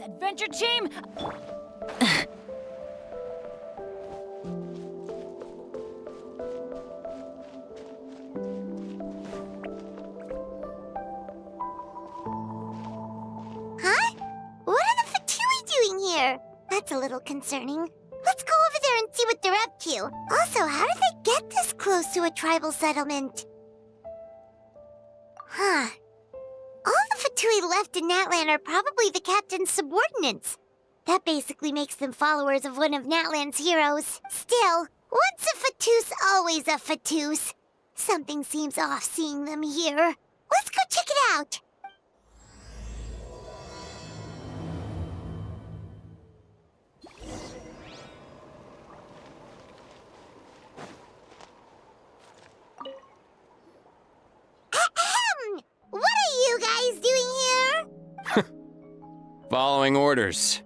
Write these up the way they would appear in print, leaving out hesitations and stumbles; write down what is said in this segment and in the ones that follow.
Adventure team! Huh? What are the Fatui doing here? That's a little concerning. Let's go over there and see what they're up to. Also, how did they get this close to a tribal settlement? Huh. All the Fatui left in Natlan are probably the captain's subordinates. That basically makes them followers of one of Natlan's heroes. Still, once a Fatoos, always a Fatoos. Something seems off seeing them here. Let's go check it out. Ahem! What are you guys doing here? Following orders.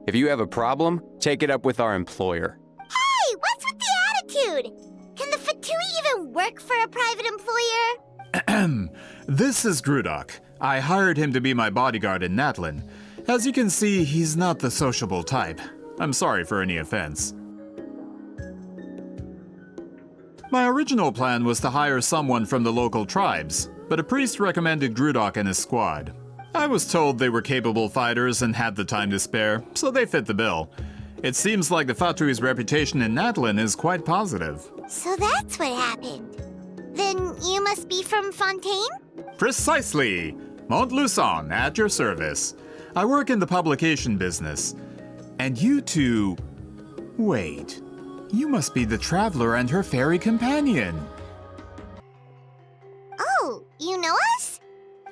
If you have a problem, take it up with our employer. Hey, what's with the attitude? Can the Fatui even work for a private employer? This is Grudok. I hired him to be my bodyguard in Natlan. As you can see, he's not the sociable type. I'm sorry for any offense. My original plan was to hire someone from the local tribes, but a priest recommended Grudok and his squad. I was told they were capable fighters and had the time to spare, so they fit the bill. It seems like the Fatui's reputation in Natlan is quite positive. So that's what happened. Then you must be from Fontaine? Precisely! Montluçon, at your service. I work in the publication business. And you two... Wait. You must be the traveler and her fairy companion. Oh, you know us?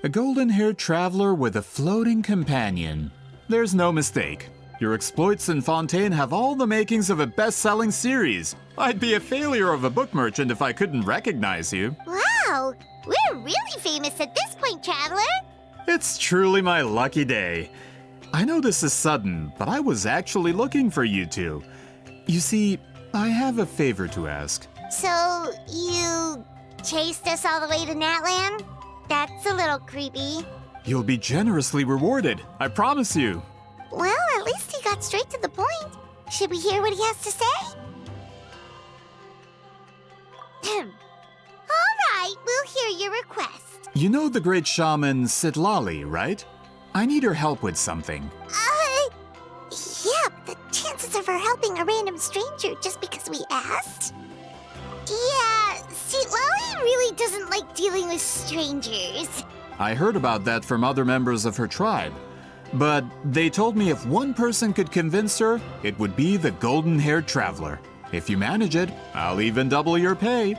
A golden-haired traveler with a floating companion. There's no mistake. Your exploits in Fontaine have all the makings of a best-selling series. I'd be a failure of a book merchant if I couldn't recognize you. Wow, we're really famous at this point, Traveler. It's truly my lucky day. I know this is sudden, but I was actually looking for you two. You see, I have a favor to ask. So, you chased us all the way to Natlan? That's a little creepy. You'll be generously rewarded, I promise you. Well, at least he got straight to the point. Should we hear what he has to say? All right, we'll hear your request. You know the great shaman Sitlali, right? I need her help with something. Yeah, but the chances of her helping a random stranger just because we asked? Yeah, see, Lolly really doesn't like dealing with strangers. I heard about that from other members of her tribe. But they told me if one person could convince her, it would be the golden-haired traveler. If you manage it, I'll even double your pay.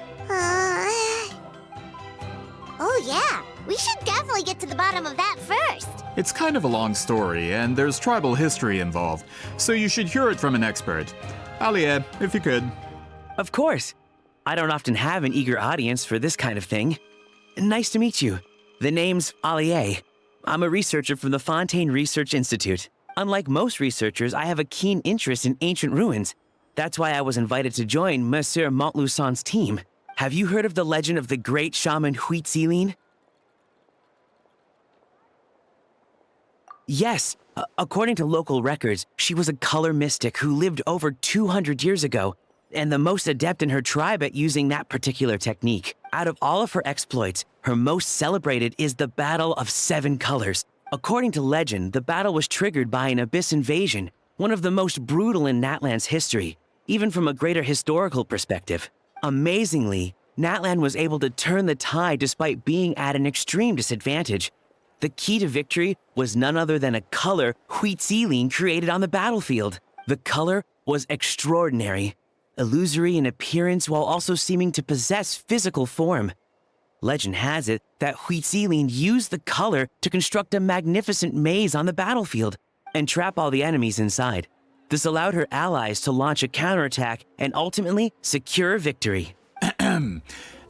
Oh yeah, we should definitely get to the bottom of that first. It's kind of a long story, and there's tribal history involved, so you should hear it from an expert. Alie, if you could. Of course. I don't often have an eager audience for this kind of thing. Nice to meet you. The name's Alie. I'm a researcher from the Fontaine Research Institute. Unlike most researchers, I have a keen interest in ancient ruins. That's why I was invited to join Monsieur Montluçon's team. Have you heard of the legend of the great shaman Huitzilin? Yes. According to local records, she was a color mystic who lived over 200 years ago, and the most adept in her tribe at using that particular technique. Out of all of her exploits, her most celebrated is the Battle of Seven Colors. According to legend, the battle was triggered by an abyss invasion, one of the most brutal in Natlan's history, even from a greater historical perspective. Amazingly, Natlan was able to turn the tide despite being at an extreme disadvantage. The key to victory was none other than a color Huitzilin created on the battlefield. The color was extraordinary, illusory in appearance while also seeming to possess physical form. Legend has it that Huitzilin used the color to construct a magnificent maze on the battlefield and trap all the enemies inside. This allowed her allies to launch a counterattack and ultimately secure victory.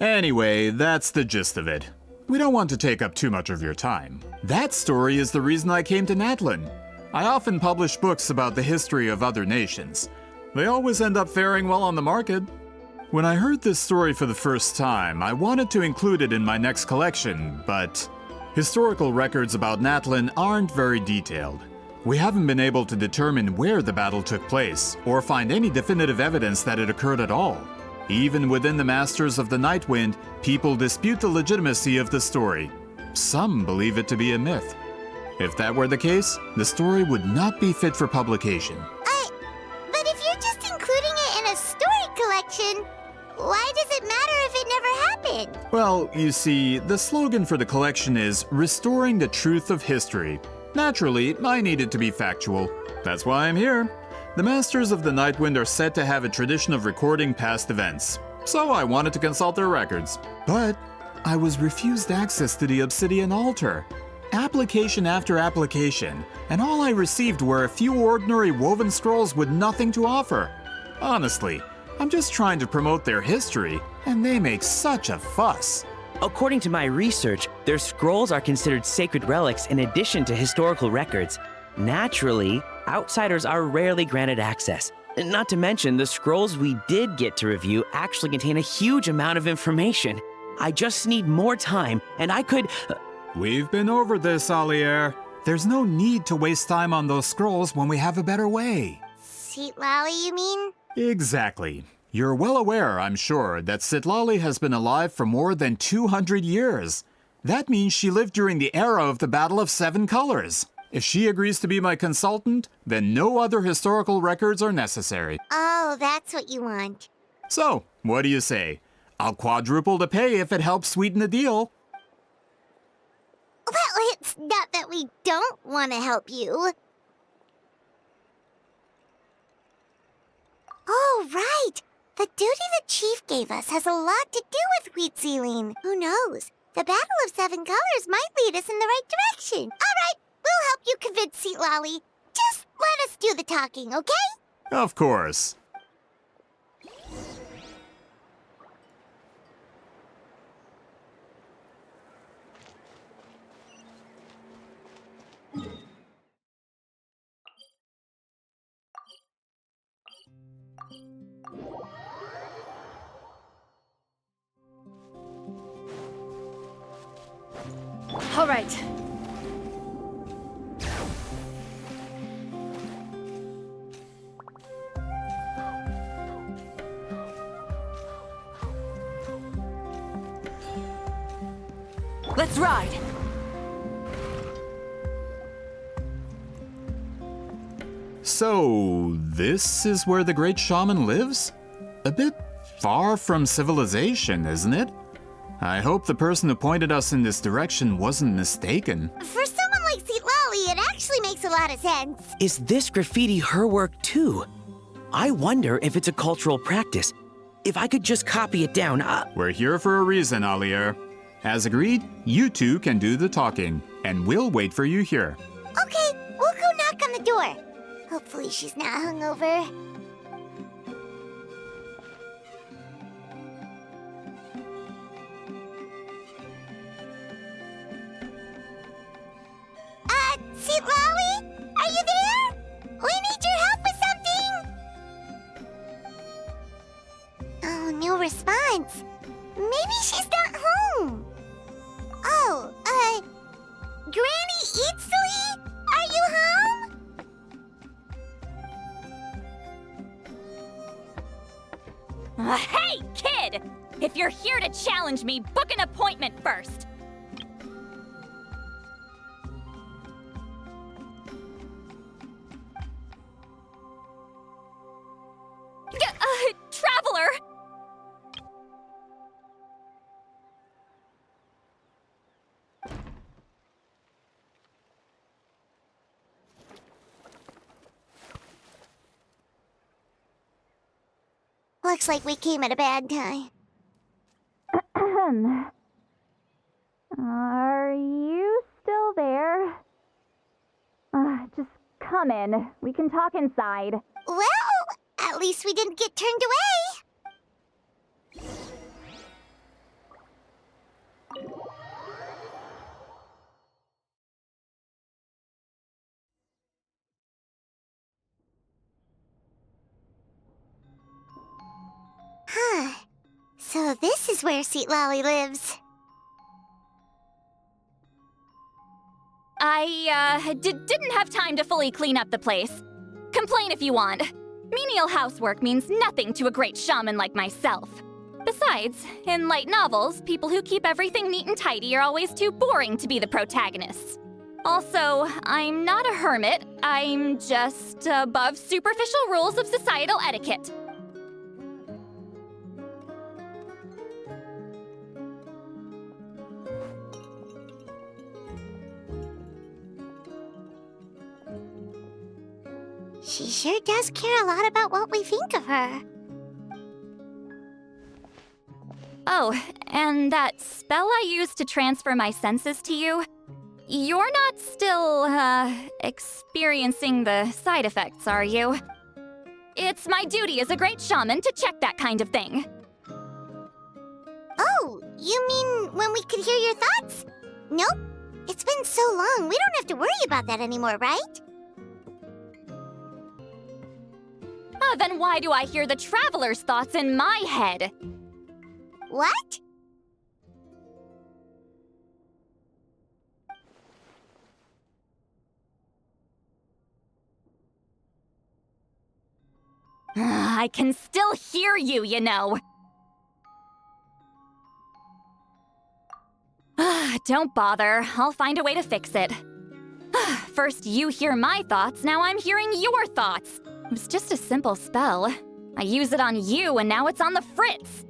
Anyway, that's the gist of it. We don't want to take up too much of your time. That story is the reason I came to Natlan. I often publish books about the history of other nations. They always end up faring well on the market. When I heard this story for the first time, I wanted to include it in my next collection, but historical records about Natlan aren't very detailed. We haven't been able to determine where the battle took place, or find any definitive evidence that it occurred at all. Even within the Masters of the Nightwind, people dispute the legitimacy of the story. Some believe it to be a myth. If that were the case, the story would not be fit for publication. But if you're just including it in a story collection, why does it matter if it never happened? Well, you see, the slogan for the collection is Restoring the Truth of History. Naturally, I needed to be factual. That's why I'm here. The Masters of the Nightwind are said to have a tradition of recording past events, so I wanted to consult their records. But I was refused access to the Obsidian Altar. Application after application, and all I received were a few ordinary woven scrolls with nothing to offer. Honestly, I'm just trying to promote their history, and they make such a fuss. According to my research, their scrolls are considered sacred relics in addition to historical records. Naturally, outsiders are rarely granted access. Not to mention, the scrolls we did get to review actually contain a huge amount of information. I just need more time, and I could... We've been over this, Alier. There's no need to waste time on those scrolls when we have a better way. Citlali, you mean? Exactly. You're well aware, I'm sure, that Citlali has been alive for more than 200 years. That means she lived during the era of the Battle of Seven Colors. If she agrees to be my consultant, then no other historical records are necessary. Oh, that's what you want. So, what do you say? I'll quadruple the pay if it helps sweeten the deal. Well, it's not that we don't want to help you. Oh, right. The duty the chief gave us has a lot to do with wheat sealing. Who knows? The Battle of Seven Colors might lead us in the right direction. All right, we'll help you convince Citlali. Just let us do the talking, okay? Of course. All right. Let's ride. So, this is where the great shaman lives? A bit far from civilization, isn't it? I hope the person who pointed us in this direction wasn't mistaken. For someone like Citlali, it actually makes a lot of sense. Is this graffiti her work too? I wonder if it's a cultural practice. If I could just copy it down, We're here for a reason, Alier. As agreed, you two can do the talking, and we'll wait for you here. Okay, we'll go knock on the door. Hopefully she's not hungover. Citlali? Are you there? We need your help with something! Oh, no response. Maybe she's not home. Oh, Granny Eatsley? Are you home? Hey, kid! If you're here to challenge me, book an appointment first. Traveler! Looks like we came at a bad time. Are you still there? Just come in. We can talk inside. Well, at least we didn't get turned away. Huh. So this is where Citlali lives. I I didn't have time to fully clean up the place. Complain if you want. Menial housework means nothing to a great shaman like myself. Besides, in light novels, people who keep everything neat and tidy are always too boring to be the protagonists. Also, I'm not a hermit. I'm just above superficial rules of societal etiquette. She sure does care a lot about what we think of her. Oh, and that spell I used to transfer my senses to you? You're not still, experiencing the side effects, are you? It's my duty as a great shaman to check that kind of thing. Oh, you mean when we could hear your thoughts? Nope. It's been so long, we don't have to worry about that anymore, right? Then why do I hear the traveler's thoughts in my head? What? I can still hear you, you know. Don't bother. I'll find a way to fix it. First you hear my thoughts, now I'm hearing your thoughts. It was just a simple spell. I use it on you, and now it's on the fritz.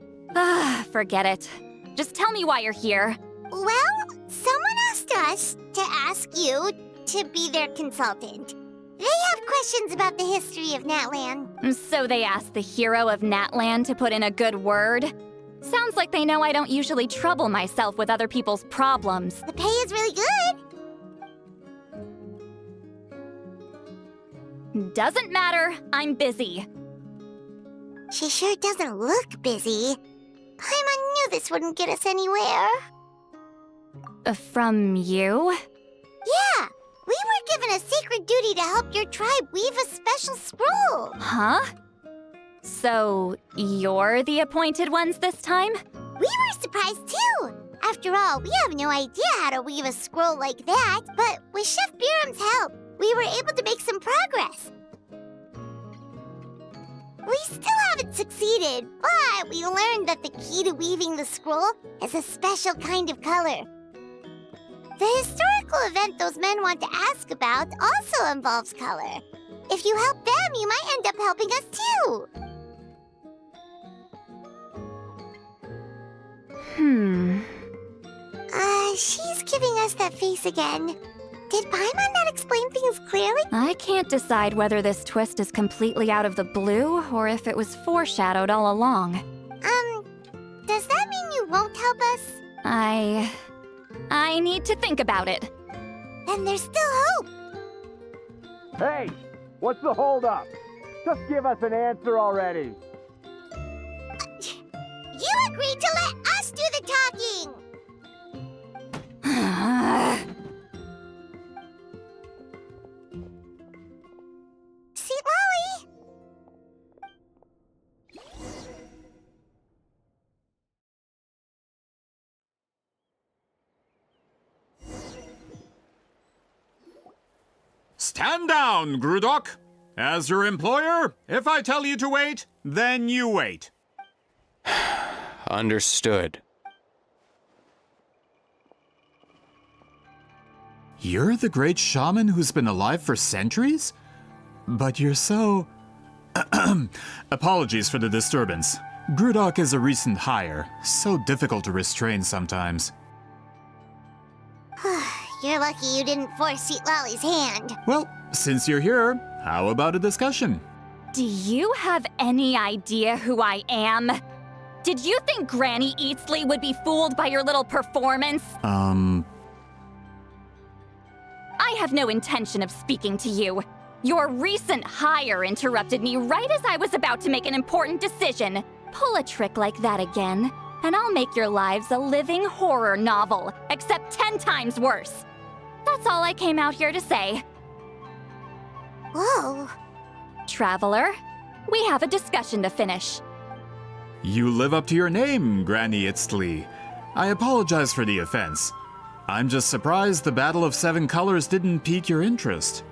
Forget it. Just tell me why you're here. Well, someone asked us to ask you to be their consultant. They have questions about the history of Natlan. So they asked the hero of Natlan to put in a good word? Sounds like they know I don't usually trouble myself with other people's problems. The pay is really good. Doesn't matter. I'm busy. She sure doesn't look busy. Paimon knew this wouldn't get us anywhere. From you? Yeah, we were given a sacred duty to help your tribe weave a special scroll. Huh? So, you're the appointed ones this time? We were surprised too. After all, we have no idea how to weave a scroll like that, but with Chef Biram's help, we were able to make some progress. We still haven't succeeded, but we learned that the key to weaving the scroll is a special kind of color. The historical event those men want to ask about also involves color. If you help them, you might end up helping us too. She's giving us that face again. Did Paimon not explain things clearly? I can't decide whether this twist is completely out of the blue or if it was foreshadowed all along. Does that mean you won't help us? I need to think about it. Then there's still hope. Hey, what's the holdup? Just give us an answer already. You agreed to let us do the talking. Sweet Lolly. Stand down, Grudok. As your employer, if I tell you to wait, then you wait. Understood. You're the great shaman who's been alive for centuries? But you're so... Apologies for the disturbance. Grudok is a recent hire, so difficult to restrain sometimes. You're lucky you didn't force Sweet Lolly's hand. Well, since you're here, how about a discussion? Do you have any idea who I am? Did you think Granny Eatsley would be fooled by your little performance? I have no intention of speaking to you. Your recent hire interrupted me right as I was about to make an important decision. Pull a trick like that again, and I'll make your lives a living horror novel, except 10 times worse. That's all I came out here to say. Whoa. Traveler, we have a discussion to finish. You live up to your name, Granny Itztli. I apologize for the offense. I'm just surprised the Battle of Seven Colors didn't pique your interest.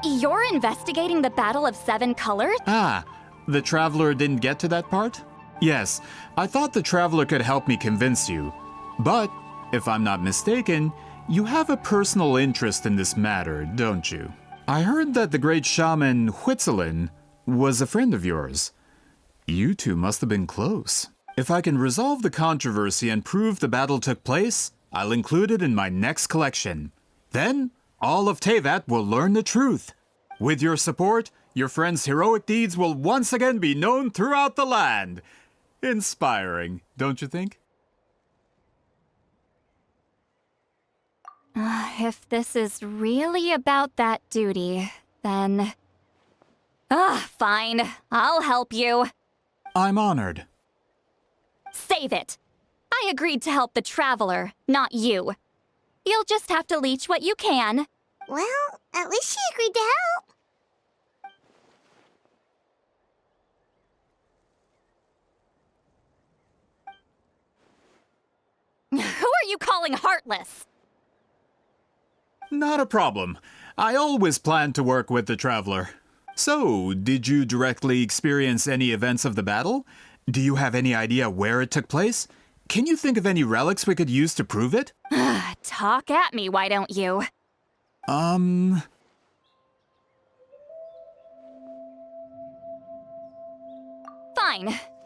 You're investigating the Battle of Seven Colors? Ah, the Traveler didn't get to that part? Yes, I thought the Traveler could help me convince you. But, if I'm not mistaken, you have a personal interest in this matter, don't you? I heard that the great shaman Huitzilin was a friend of yours. You two must have been close. If I can resolve the controversy and prove the battle took place, I'll include it in my next collection. Then, all of Teyvat will learn the truth. With your support, your friend's heroic deeds will once again be known throughout the land. Inspiring, don't you think? If this is really about that duty, then... fine. I'll help you. I'm honored. Save it. I agreed to help the Traveler, not you. You'll just have to leech what you can. Well, at least she agreed to help. Who are you calling heartless? Not a problem. I always planned to work with the Traveler. So, did you directly experience any events of the battle? Do you have any idea where it took place? Can you think of any relics we could use to prove it? Talk at me, why don't you? Fine.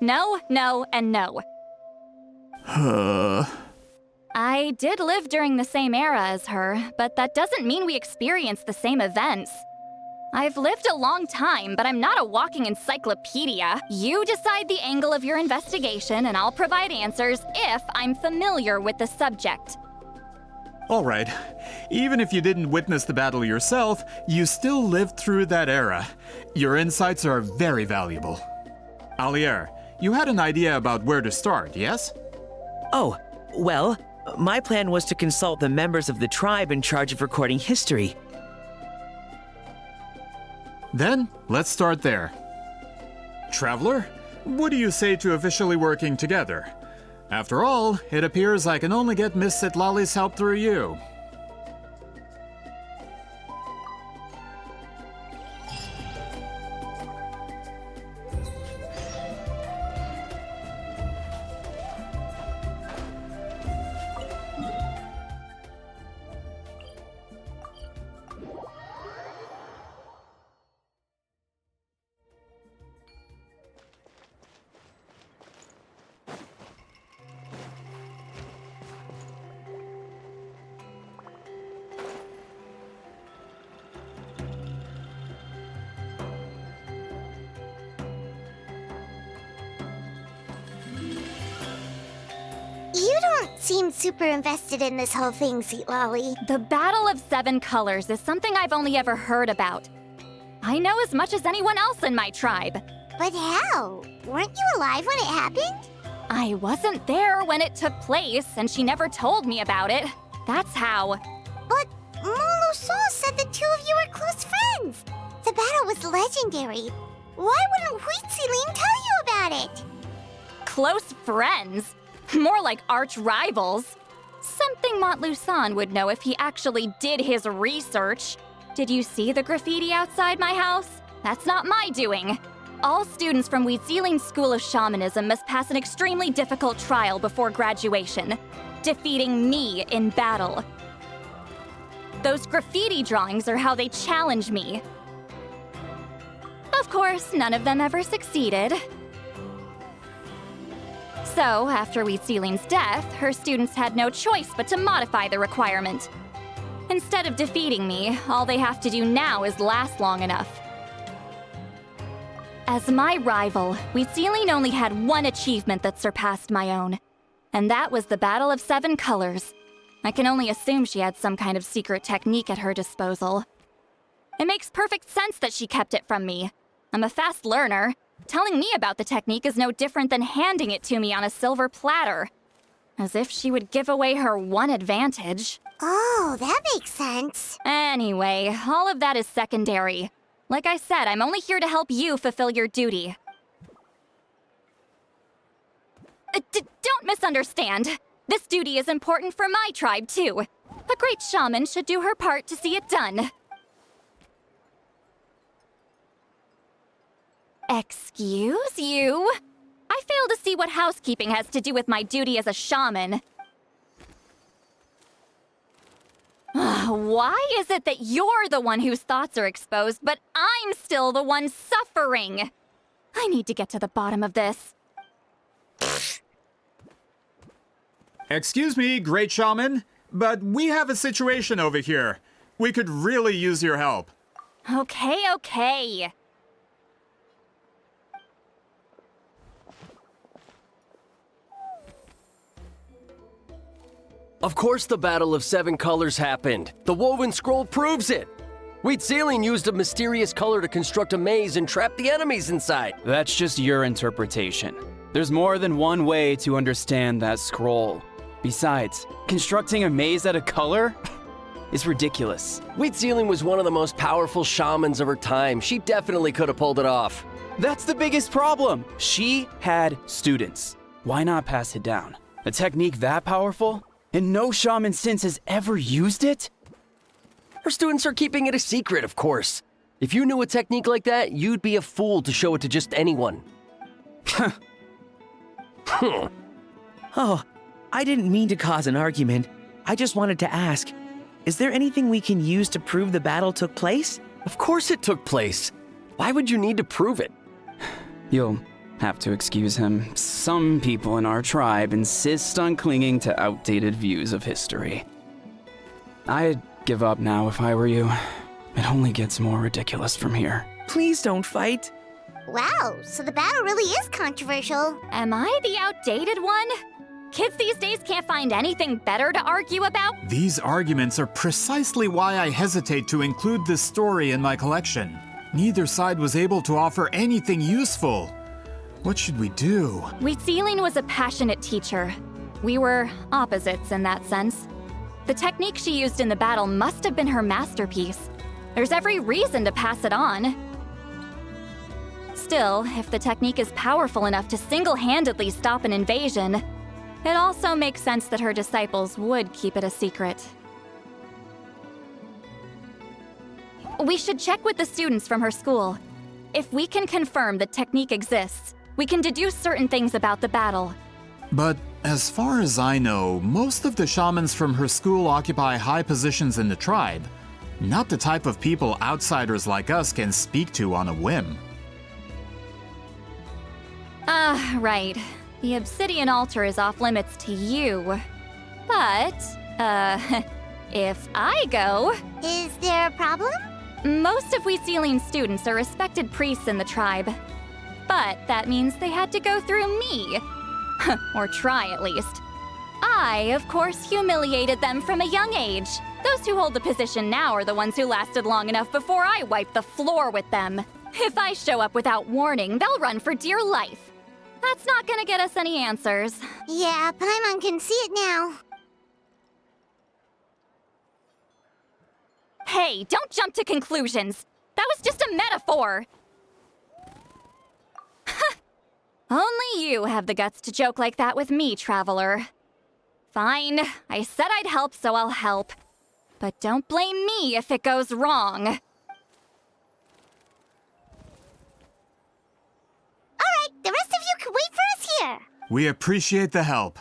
No, no, and no. I did live during the same era as her, but that doesn't mean we experienced the same events. I've lived a long time, but I'm not a walking encyclopedia. You decide the angle of your investigation, and I'll provide answers if I'm familiar with the subject. All right. Even if you didn't witness the battle yourself, you still lived through that era. Your insights are very valuable. Alier, you had an idea about where to start, yes? Oh, well, my plan was to consult the members of the tribe in charge of recording history. Then, let's start there. Traveler, what do you say to officially working together? After all, it appears I can only get Miss Sitlali's help through you. You don't seem super invested in this whole thing, Sitlali. The Battle of Seven Colors is something I've only ever heard about. I know as much as anyone else in my tribe. But how? Weren't you alive when it happened? I wasn't there when it took place, and she never told me about it. That's how. But Molo Saw said the two of you were close friends. The battle was legendary. Why wouldn't Huitzilin tell you about it? Close friends? More like arch rivals. Something Montluçon would know if he actually did his research. Did you see the graffiti outside my house? That's not my doing. All students from Huitzilin's School of Shamanism must pass an extremely difficult trial before graduation, defeating me in battle. Those graffiti drawings are how they challenge me. Of course, none of them ever succeeded. So, after Huitzilin's death, her students had no choice but to modify the requirement. Instead of defeating me, all they have to do now is last long enough. As my rival, Huitzilin only had one achievement that surpassed my own, and that was the Battle of Seven Colors. I can only assume she had some kind of secret technique at her disposal. It makes perfect sense that she kept it from me. I'm a fast learner. Telling me about the technique is no different than handing it to me on a silver platter. As if she would give away her one advantage. Oh, that makes sense. Anyway, all of that is secondary. Like I said, I'm only here to help you fulfill your duty. Don't misunderstand. This duty is important for my tribe, too. A great shaman should do her part to see it done. Excuse you? I fail to see what housekeeping has to do with my duty as a shaman. Why is it that you're the one whose thoughts are exposed, but I'm still the one suffering? I need to get to the bottom of this. Excuse me, great shaman, but we have a situation over here. We could really use your help. Okay. Of course the Battle of Seven Colors happened. The woven scroll proves it. Wheat Ceiling used a mysterious color to construct a maze and trap the enemies inside. That's just your interpretation. There's more than one way to understand that scroll. Besides, constructing a maze out of color is ridiculous. Wheat Ceiling was one of the most powerful shamans of her time. She definitely could have pulled it off. That's the biggest problem. She had students. Why not pass it down? A technique that powerful? And no shaman since has ever used it? Her students are keeping it a secret, of course. If you knew a technique like that, you'd be a fool to show it to just anyone. Oh, I didn't mean to cause an argument. I just wanted to ask, is there anything we can use to prove the battle took place? Of course it took place. Why would you need to prove it? You'll have to excuse him. Some people in our tribe insist on clinging to outdated views of history. I'd give up now if I were you. It only gets more ridiculous from here. Please don't fight. Wow, so the battle really is controversial. Am I the outdated one? Kids these days can't find anything better to argue about? These arguments are precisely why I hesitate to include this story in my collection. Neither side was able to offer anything useful. What should we do? Wheat Ceiling was a passionate teacher. We were opposites in that sense. The technique she used in the battle must have been her masterpiece. There's every reason to pass it on. Still, if the technique is powerful enough to single-handedly stop an invasion, it also makes sense that her disciples would keep it a secret. We should check with the students from her school. If we can confirm the technique exists, we can deduce certain things about the battle. But as far as I know, most of the shamans from her school occupy high positions in the tribe. Not the type of people outsiders like us can speak to on a whim. Right. The obsidian altar is off limits to you. But, if I go... Is there a problem? Most of Wheat Ceiling students are respected priests in the tribe. But that means they had to go through me. Or try, at least. I, of course, humiliated them from a young age. Those who hold the position now are the ones who lasted long enough before I wiped the floor with them. If I show up without warning, they'll run for dear life. That's not gonna get us any answers. Yeah, Paimon can see it now. Hey, don't jump to conclusions. That was just a metaphor. Only you have the guts to joke like that with me, traveler. Fine, I said I'd help, so I'll help. But don't blame me if it goes wrong. Alright, the rest of you can wait for us here. We appreciate the help.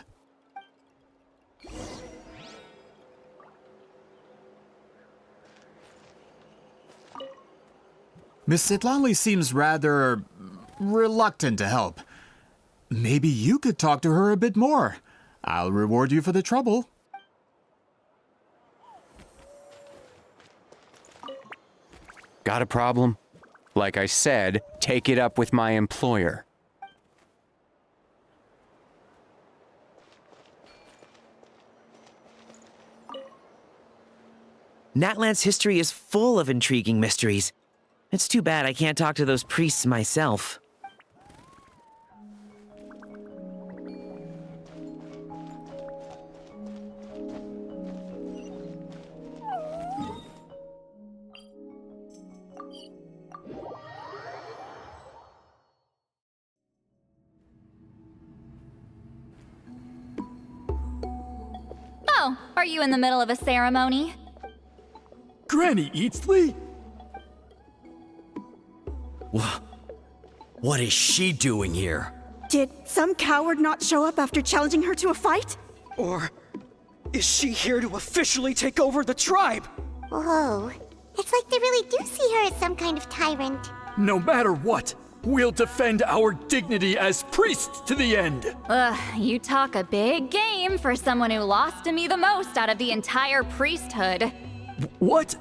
Miss Sitlali seems rather reluctant to help. Maybe you could talk to her a bit more. I'll reward you for the trouble. Got a problem? Like I said, take it up with my employer. Natlan's history is full of intriguing mysteries. It's too bad I can't talk to those priests myself. Oh, are you in the middle of a ceremony? Granny Eatsley? What is she doing here? Did some coward not show up after challenging her to a fight? Or is she here to officially take over the tribe? Whoa. It's like they really do see her as some kind of tyrant. No matter what, we'll defend our dignity as priests to the end. Ugh, you talk a big game for someone who lost to me the most out of the entire priesthood. What?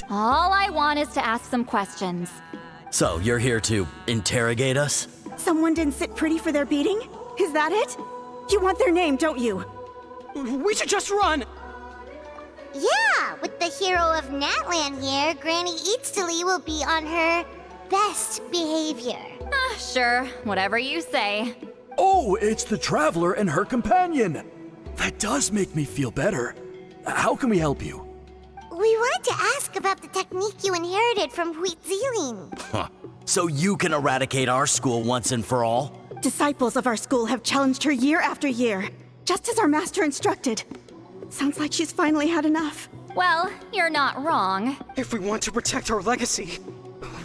All I want is to ask some questions. So, you're here to interrogate us? Someone didn't sit pretty for their beating? Is that it? You want their name, don't you? We should just run! Yeah, with the hero of Natlan here, Granny Eatsley will be on her best behavior. Sure, whatever you say. Oh, it's the Traveler and her companion! That does make me feel better. How can we help you? We wanted to ask about the technique you inherited from Huitziling. Huh. So you can eradicate our school once and for all? Disciples of our school have challenged her year after year, just as our master instructed. Sounds like she's finally had enough. Well, you're not wrong. If we want to protect our legacy,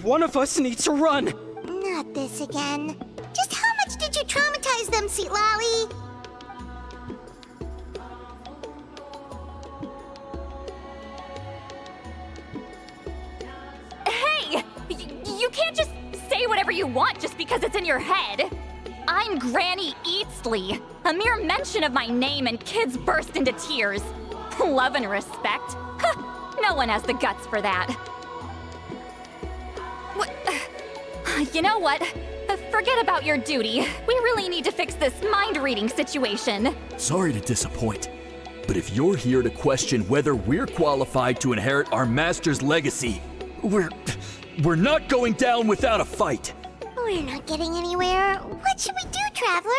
one of us needs to run! Not this again. Just how much did you traumatize them, Sweet Lolly? Hey! You can't just say whatever you want just because it's in your head. I'm Granny Eatsley. A mere mention of my name and kids burst into tears. Love and respect? Huh, no one has the guts for that. What? You know what? Forget about your duty. We really need to fix this mind-reading situation. Sorry to disappoint, but if you're here to question whether we're qualified to inherit our master's legacy, we're not going down without a fight. We're not getting anywhere. What should we do, Traveler?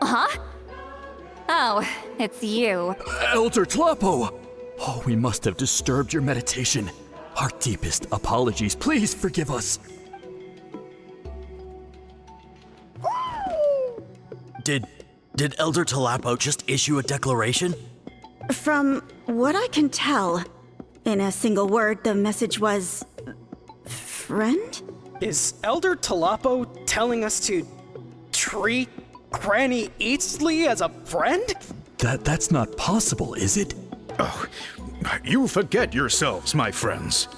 Huh? Oh, it's you. Elder Tlapo! Oh, we must have disturbed your meditation. Our deepest apologies. Please forgive us. Did Did Elder Talapo just issue a declaration? From what I can tell, in a single word, the message was... friend? Is Elder Talapo telling us to treat Granny Eastley as a friend? That's not possible, is it? Oh, you forget yourselves, my friends.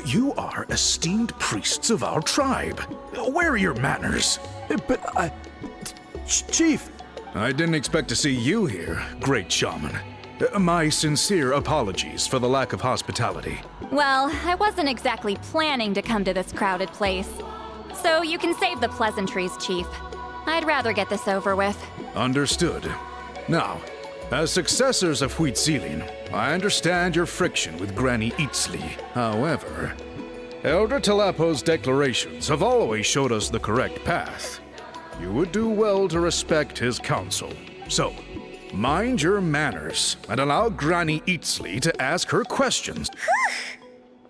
You are esteemed priests of our tribe. Where are your manners? But Chief! I didn't expect to see you here, great shaman. My sincere apologies for the lack of hospitality. Well, I wasn't exactly planning to come to this crowded place. So you can save the pleasantries, Chief. I'd rather get this over with. Understood. Now, as successors of Huitzilin, I understand your friction with Granny Eastley. However, Elder Talapo's declarations have always showed us the correct path. You would do well to respect his counsel. So, mind your manners and allow Granny Eastley to ask her questions.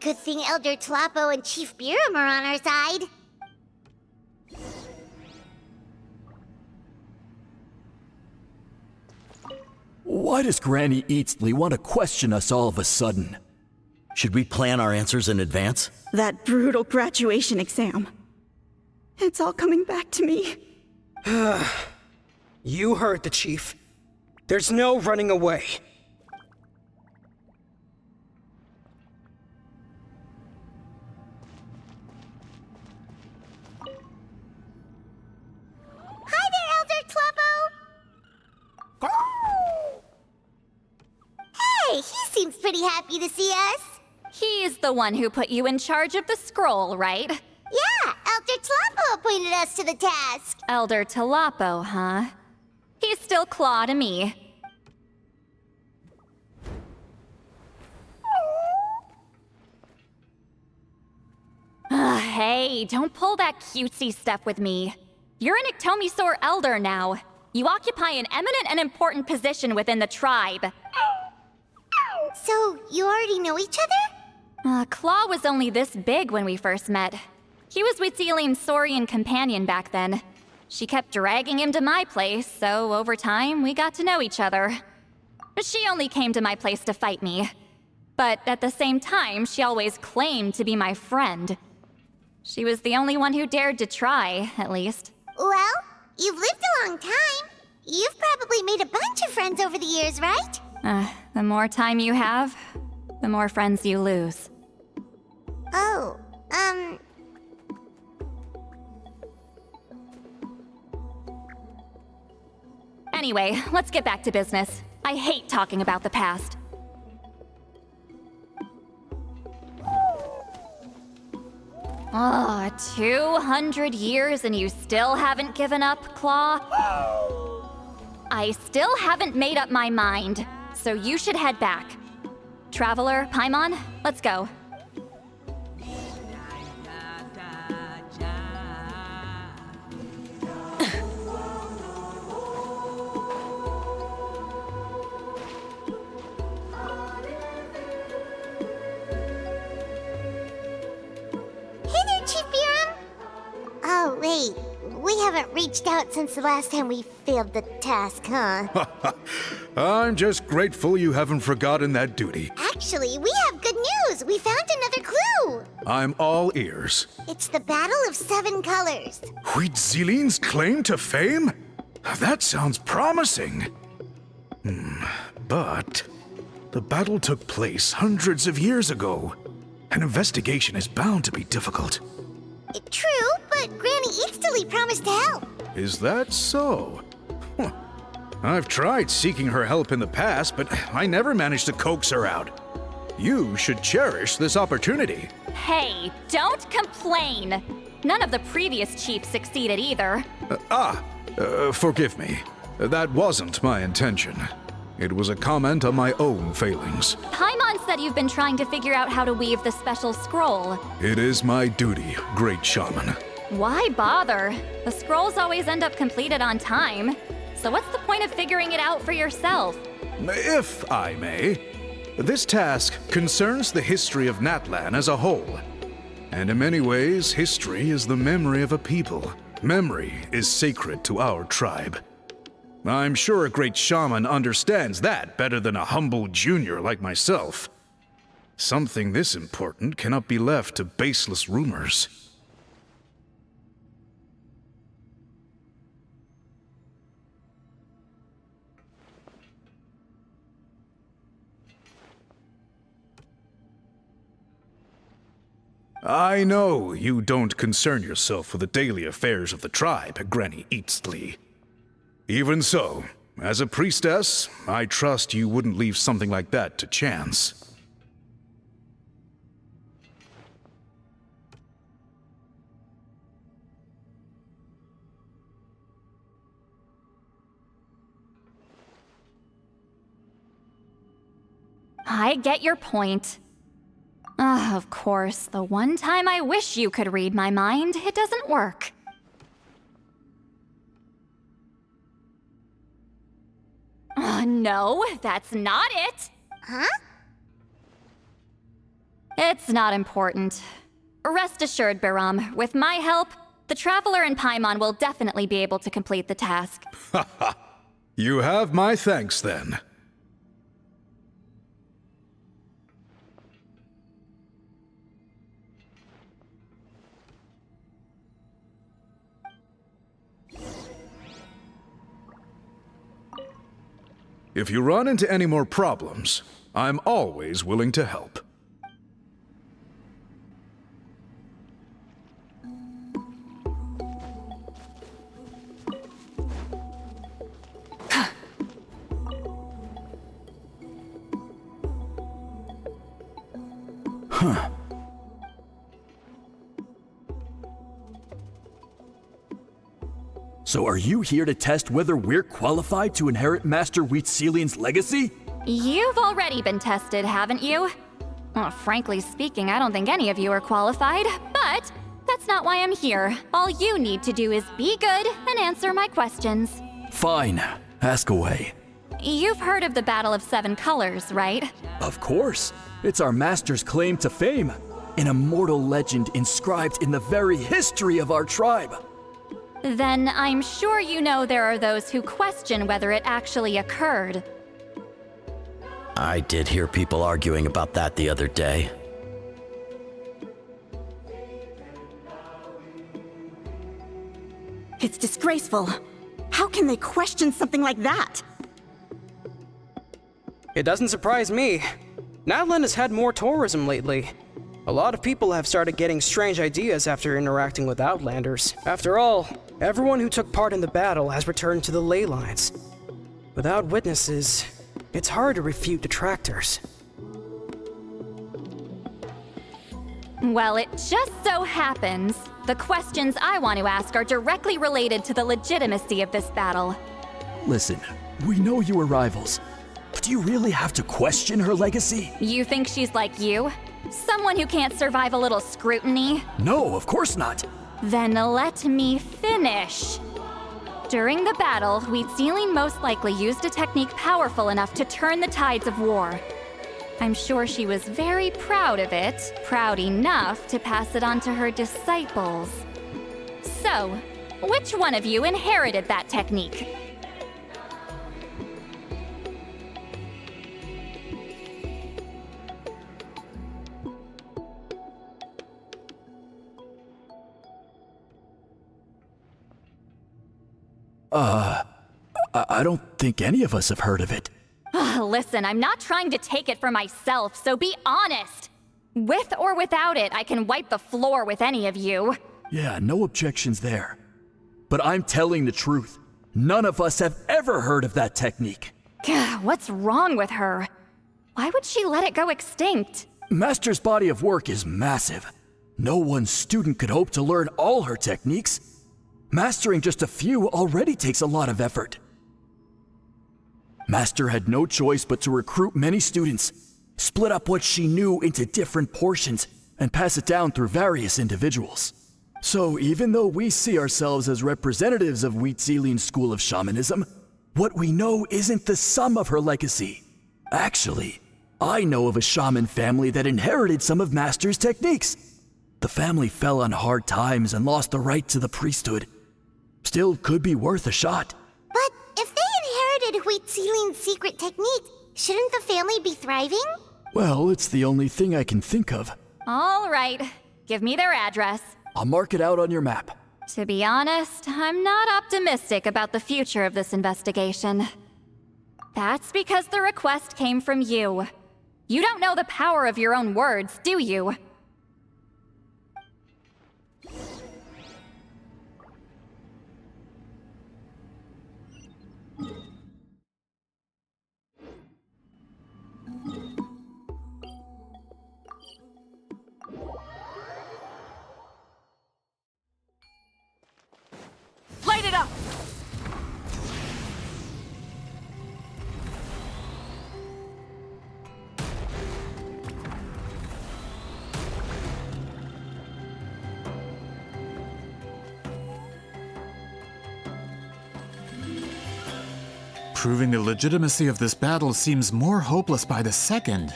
Good thing Elder Talapo and Chief Biram are on our side. Why does Granny Eastley want to question us all of a sudden? Should we plan our answers in advance? That brutal graduation exam. It's all coming back to me. You heard the Chief. There's no running away. Hi there, Elder Talapo! Hey, he seems pretty happy to see us. He's the one who put you in charge of the scroll, right? Yeah, Elder Talapo appointed us to the task. Elder Talapo, huh? He's still Claw to me. Hey, don't pull that cutesy stuff with me. You're an Iktomi Elder now. You occupy an eminent and important position within the tribe. So, you already know each other? Claw was only this big when we first met. He was with Celine's Saurian companion back then. She kept dragging him to my place, so over time, we got to know each other. She only came to my place to fight me. But at the same time, she always claimed to be my friend. She was the only one who dared to try, at least. Well, you've lived a long time. You've probably made a bunch of friends over the years, right? The more time you have, the more friends you lose. Oh, Anyway, let's get back to business. I hate talking about the past. Oh, 200 years and you still haven't given up, Claw? I still haven't made up my mind, so you should head back. Traveler, Paimon, let's go. Oh, wait. We haven't reached out since the last time we failed the task, huh? I'm just grateful you haven't forgotten that duty. Actually, we have good news! We found another clue! I'm all ears. It's the Battle of Seven Colors. Huitzilin's claim to fame? That sounds promising. But the battle took place hundreds of years ago. An investigation is bound to be difficult. True, but Granny Eastley promised to help. Is that so? Huh. I've tried seeking her help in the past, but I never managed to coax her out. You should cherish this opportunity. Hey, don't complain! None of the previous chiefs succeeded either. Forgive me. That wasn't my intention. It was a comment on my own failings. Paimon said you've been trying to figure out how to weave the special scroll. It is my duty, great shaman. Why bother? The scrolls always end up completed on time. So what's the point of figuring it out for yourself? If I may, this task concerns the history of Natlan as a whole. And in many ways, history is the memory of a people. Memory is sacred to our tribe. I'm sure a great shaman understands that better than a humble junior like myself. Something this important cannot be left to baseless rumors. I know you don't concern yourself with the daily affairs of the tribe, Granny Eatsley. Even so, as a priestess, I trust you wouldn't leave something like that to chance. I get your point. Of course, the one time I wish you could read my mind, it doesn't work. No, that's not it. Huh? It's not important. Rest assured, Biram, with my help, the Traveler and Paimon will definitely be able to complete the task. You have my thanks, then. If you run into any more problems, I'm always willing to help. Huh. So are you here to test whether we're qualified to inherit Master Wheatselian's legacy? You've already been tested, haven't you? Well, frankly speaking, I don't think any of you are qualified, but that's not why I'm here. All you need to do is be good and answer my questions. Fine. Ask away. You've heard of the Battle of Seven Colors, right? Of course. It's our master's claim to fame. An immortal legend inscribed in the very history of our tribe. Then I'm sure you know there are those who question whether it actually occurred. I did hear people arguing about that the other day. It's disgraceful. How can they question something like that? It doesn't surprise me. Natlan has had more tourism lately. A lot of people have started getting strange ideas after interacting with Outlanders. After all, everyone who took part in the battle has returned to the ley lines. Without witnesses, it's hard to refute detractors. Well, it just so happens the questions I want to ask are directly related to the legitimacy of this battle. Listen, we know you were rivals, but do you really have to question her legacy? You think she's like you? Someone who can't survive a little scrutiny? No, of course not. Then let me finish. During the battle, Wheatsealing most likely used a technique powerful enough to turn the tides of war. I'm sure she was very proud of it, proud enough to pass it on to her disciples. So, which one of you inherited that technique? I don't think any of us have heard of it. Listen, I'm not trying to take it for myself, so be honest. With or without it, I can wipe the floor with any of you. Yeah, no objections there. But I'm telling the truth. None of us have ever heard of that technique. What's wrong with her? Why would she let it go extinct? Master's body of work is massive. No one student could hope to learn all her techniques. Mastering just a few already takes a lot of effort. Master had no choice but to recruit many students, split up what she knew into different portions, and pass it down through various individuals. So even though we see ourselves as representatives of Wheatselian's school of shamanism, what we know isn't the sum of her legacy. Actually, I know of a shaman family that inherited some of Master's techniques. The family fell on hard times and lost the right to the priesthood. Still could be worth a shot. But if they Wheat Ceiling's secret technique, shouldn't the family be thriving? Well, it's the only thing I can think of. All right, give me their address. I'll mark it out on your map. To be honest, I'm not optimistic about the future of this investigation. That's because the request came from you. You don't know the power of your own words, do you? Light it up! Proving the legitimacy of this battle seems more hopeless by the second.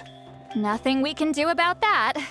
Nothing we can do about that.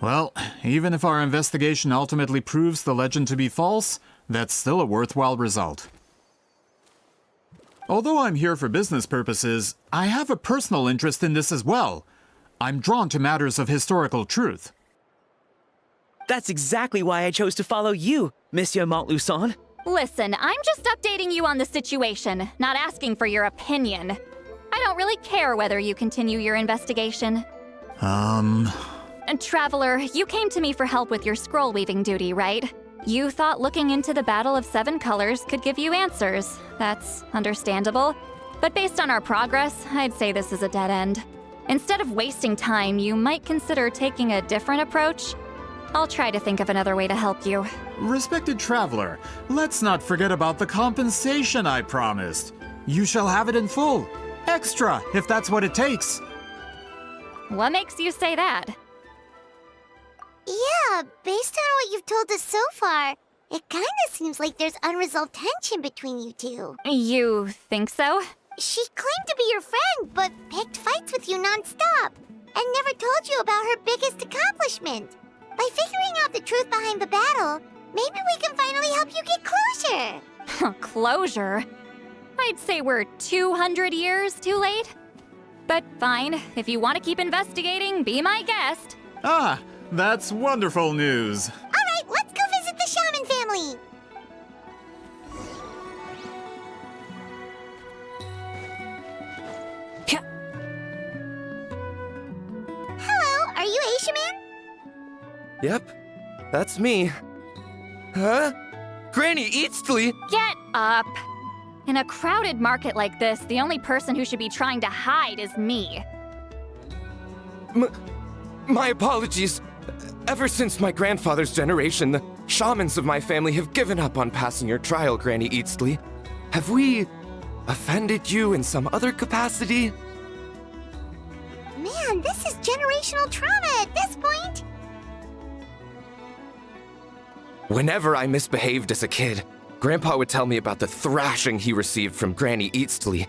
Well, even if our investigation ultimately proves the legend to be false, that's still a worthwhile result. Although I'm here for business purposes, I have a personal interest in this as well. I'm drawn to matters of historical truth. That's exactly why I chose to follow you, Monsieur Montluçon. Listen, I'm just updating you on the situation, not asking for your opinion. I don't really care whether you continue your investigation. And Traveler, you came to me for help with your scroll weaving duty, right? You thought looking into the Battle of Seven Colors could give you answers. That's understandable. But based on our progress, I'd say this is a dead end. Instead of wasting time, you might consider taking a different approach. I'll try to think of another way to help you. Respected traveler, let's not forget about the compensation I promised. You shall have it in full. Extra, if that's what it takes. What makes you say that? Yeah, based on what you've told us so far, it kinda seems like there's unresolved tension between you two. You think so? She claimed to be your friend, but picked fights with you non-stop, and never told you about her biggest accomplishment. By figuring out the truth behind the battle, maybe we can finally help you get closure. Closure? I'd say we're 200 years too late. But fine, if you want to keep investigating, be my guest. Ah, that's wonderful news. Alright, let's go visit the Shaman family. Hello, are you Aisha Man? Yep, that's me. Huh? Granny Eastly? Get up! In a crowded market like this, the only person who should be trying to hide is me. My apologies. Ever since my grandfather's generation, the shamans of my family have given up on passing your trial, Granny Eastly. Have we offended you in some other capacity? Man, this is generational trauma at this point. Whenever I misbehaved as a kid, Grandpa would tell me about the thrashing he received from Granny Eastly.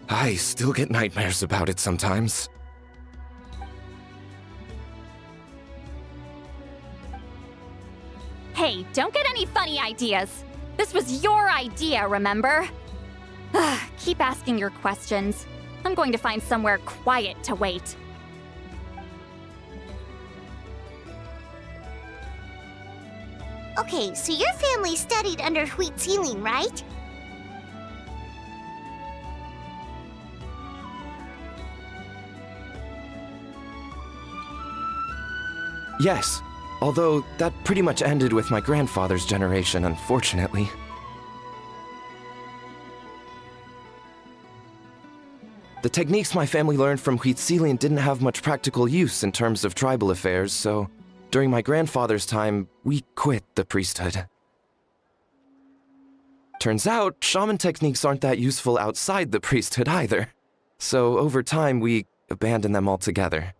I still get nightmares about it sometimes. Hey, don't get any funny ideas. This was your idea, remember? Keep asking your questions. I'm going to find somewhere quiet to wait. Okay, so your family studied under Wheat Ceiling, right? Yes, although that pretty much ended with my grandfather's generation, unfortunately. The techniques my family learned from Wheat Ceiling didn't have much practical use in terms of tribal affairs, so during my grandfather's time, we quit the priesthood. Turns out, shaman techniques aren't that useful outside the priesthood either. So over time, we abandoned them altogether.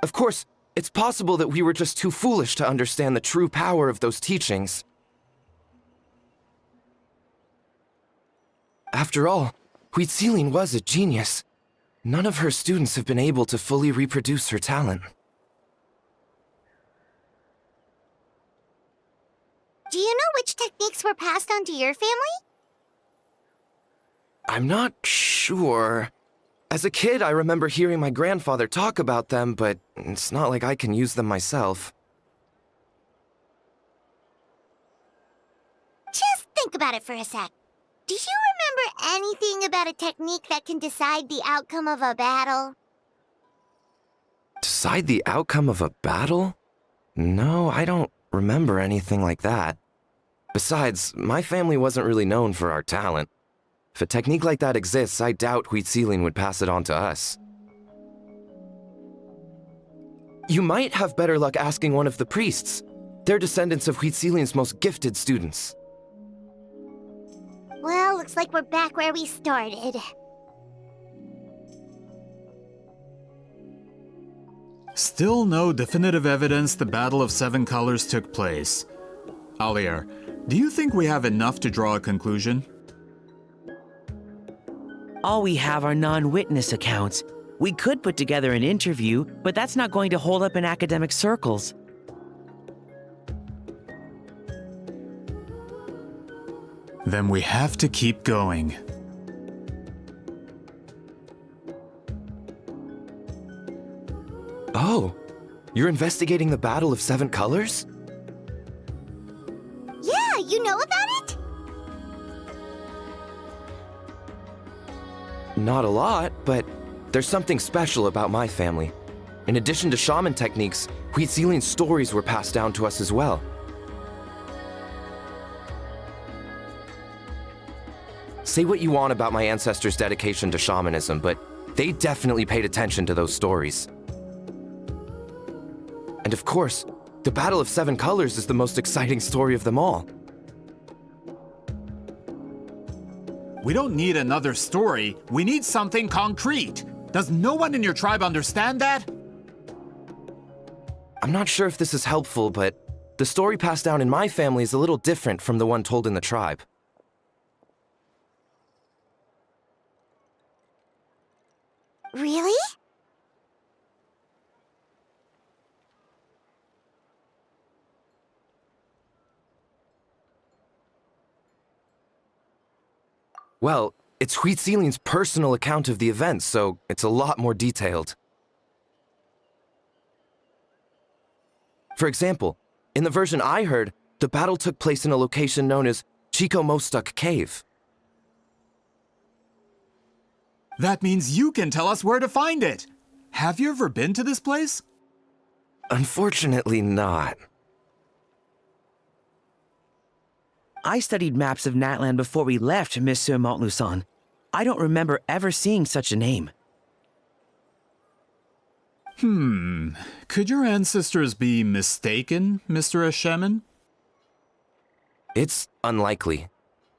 Of course, it's possible that we were just too foolish to understand the true power of those teachings. After all, Wheat Ceiling was a genius. None of her students have been able to fully reproduce her talent. Do you know which techniques were passed on to your family? I'm not sure. As a kid, I remember hearing my grandfather talk about them, but it's not like I can use them myself. Just think about it for a sec. Do you remember anything about a technique that can decide the outcome of a battle? Decide the outcome of a battle? No, I don't remember anything like that. Besides, my family wasn't really known for our talent. If a technique like that exists, I doubt Wheat Ceiling would pass it on to us. You might have better luck asking one of the priests. They're descendants of Wheat Ceiling's most gifted students. Well, looks like we're back where we started. Still no definitive evidence the Battle of Seven Colors took place. Alier, do you think we have enough to draw a conclusion? All we have are non-witness accounts. We could put together an interview, but that's not going to hold up in academic circles. Then we have to keep going. Oh, you're investigating the Battle of Seven Colors? Yeah, you know about it? Not a lot, but there's something special about my family. In addition to shaman techniques, Huitzilian stories were passed down to us as well. Say what you want about my ancestors' dedication to shamanism, but they definitely paid attention to those stories. And of course, the Battle of Seven Colors is the most exciting story of them all. We don't need another story. We need something concrete. Does no one in your tribe understand that? I'm not sure if this is helpful, but the story passed down in my family is a little different from the one told in the tribe. Really? Well, it's Huitzilian's personal account of the events, so it's a lot more detailed. For example, in the version I heard, the battle took place in a location known as Chico Mostuk Cave. That means you can tell us where to find it. Have you ever been to this place? Unfortunately not. I studied maps of Natlan before we left, Monsieur Montluçon. I don't remember ever seeing such a name. Could your ancestors be mistaken, Mr. Eshemin? It's unlikely.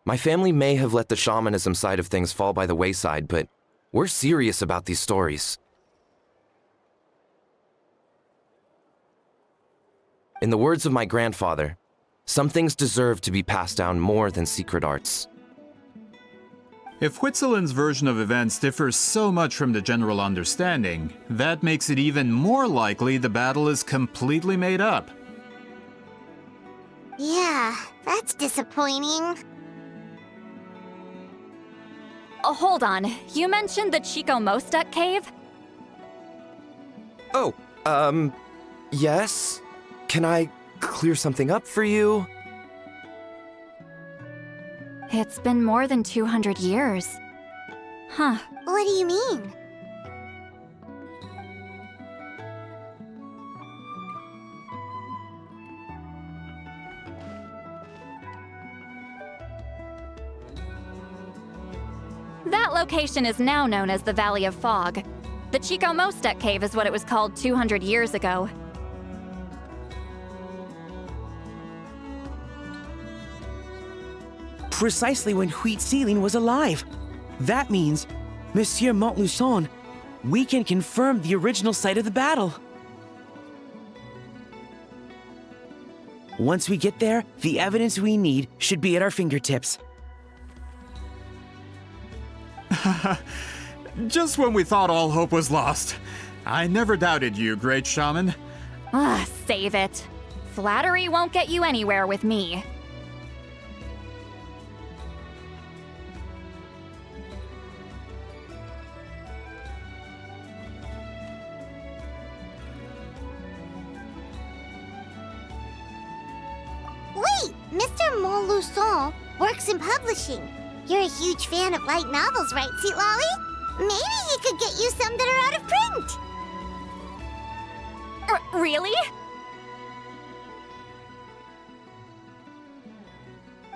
My family may have let the shamanism side of things fall by the wayside, but we're serious about these stories. In the words of my grandfather, some things deserve to be passed down more than secret arts. If Huitzilin's version of events differs so much from the general understanding, that makes it even more likely the battle is completely made up. Yeah, that's disappointing. Oh, hold on. You mentioned the Chico Mostuk cave? Oh, yes? Can I clear something up for you? It's been more than 200 years. Huh. What do you mean? That location is now known as the Valley of Fog. The Chico Mostuk cave is what it was called 200 years ago. Precisely when Huitzilin was alive. That means, Monsieur Montluçon, we can confirm the original site of the battle. Once we get there, the evidence we need should be at our fingertips. Just when we thought all hope was lost. I never doubted you, great shaman. Save it. Flattery won't get you anywhere with me. Wait, Mr. Montluçon works in publishing. You're a huge fan of light novels, right, Sweet Lolly? Maybe he could get you some that are out of print. Really?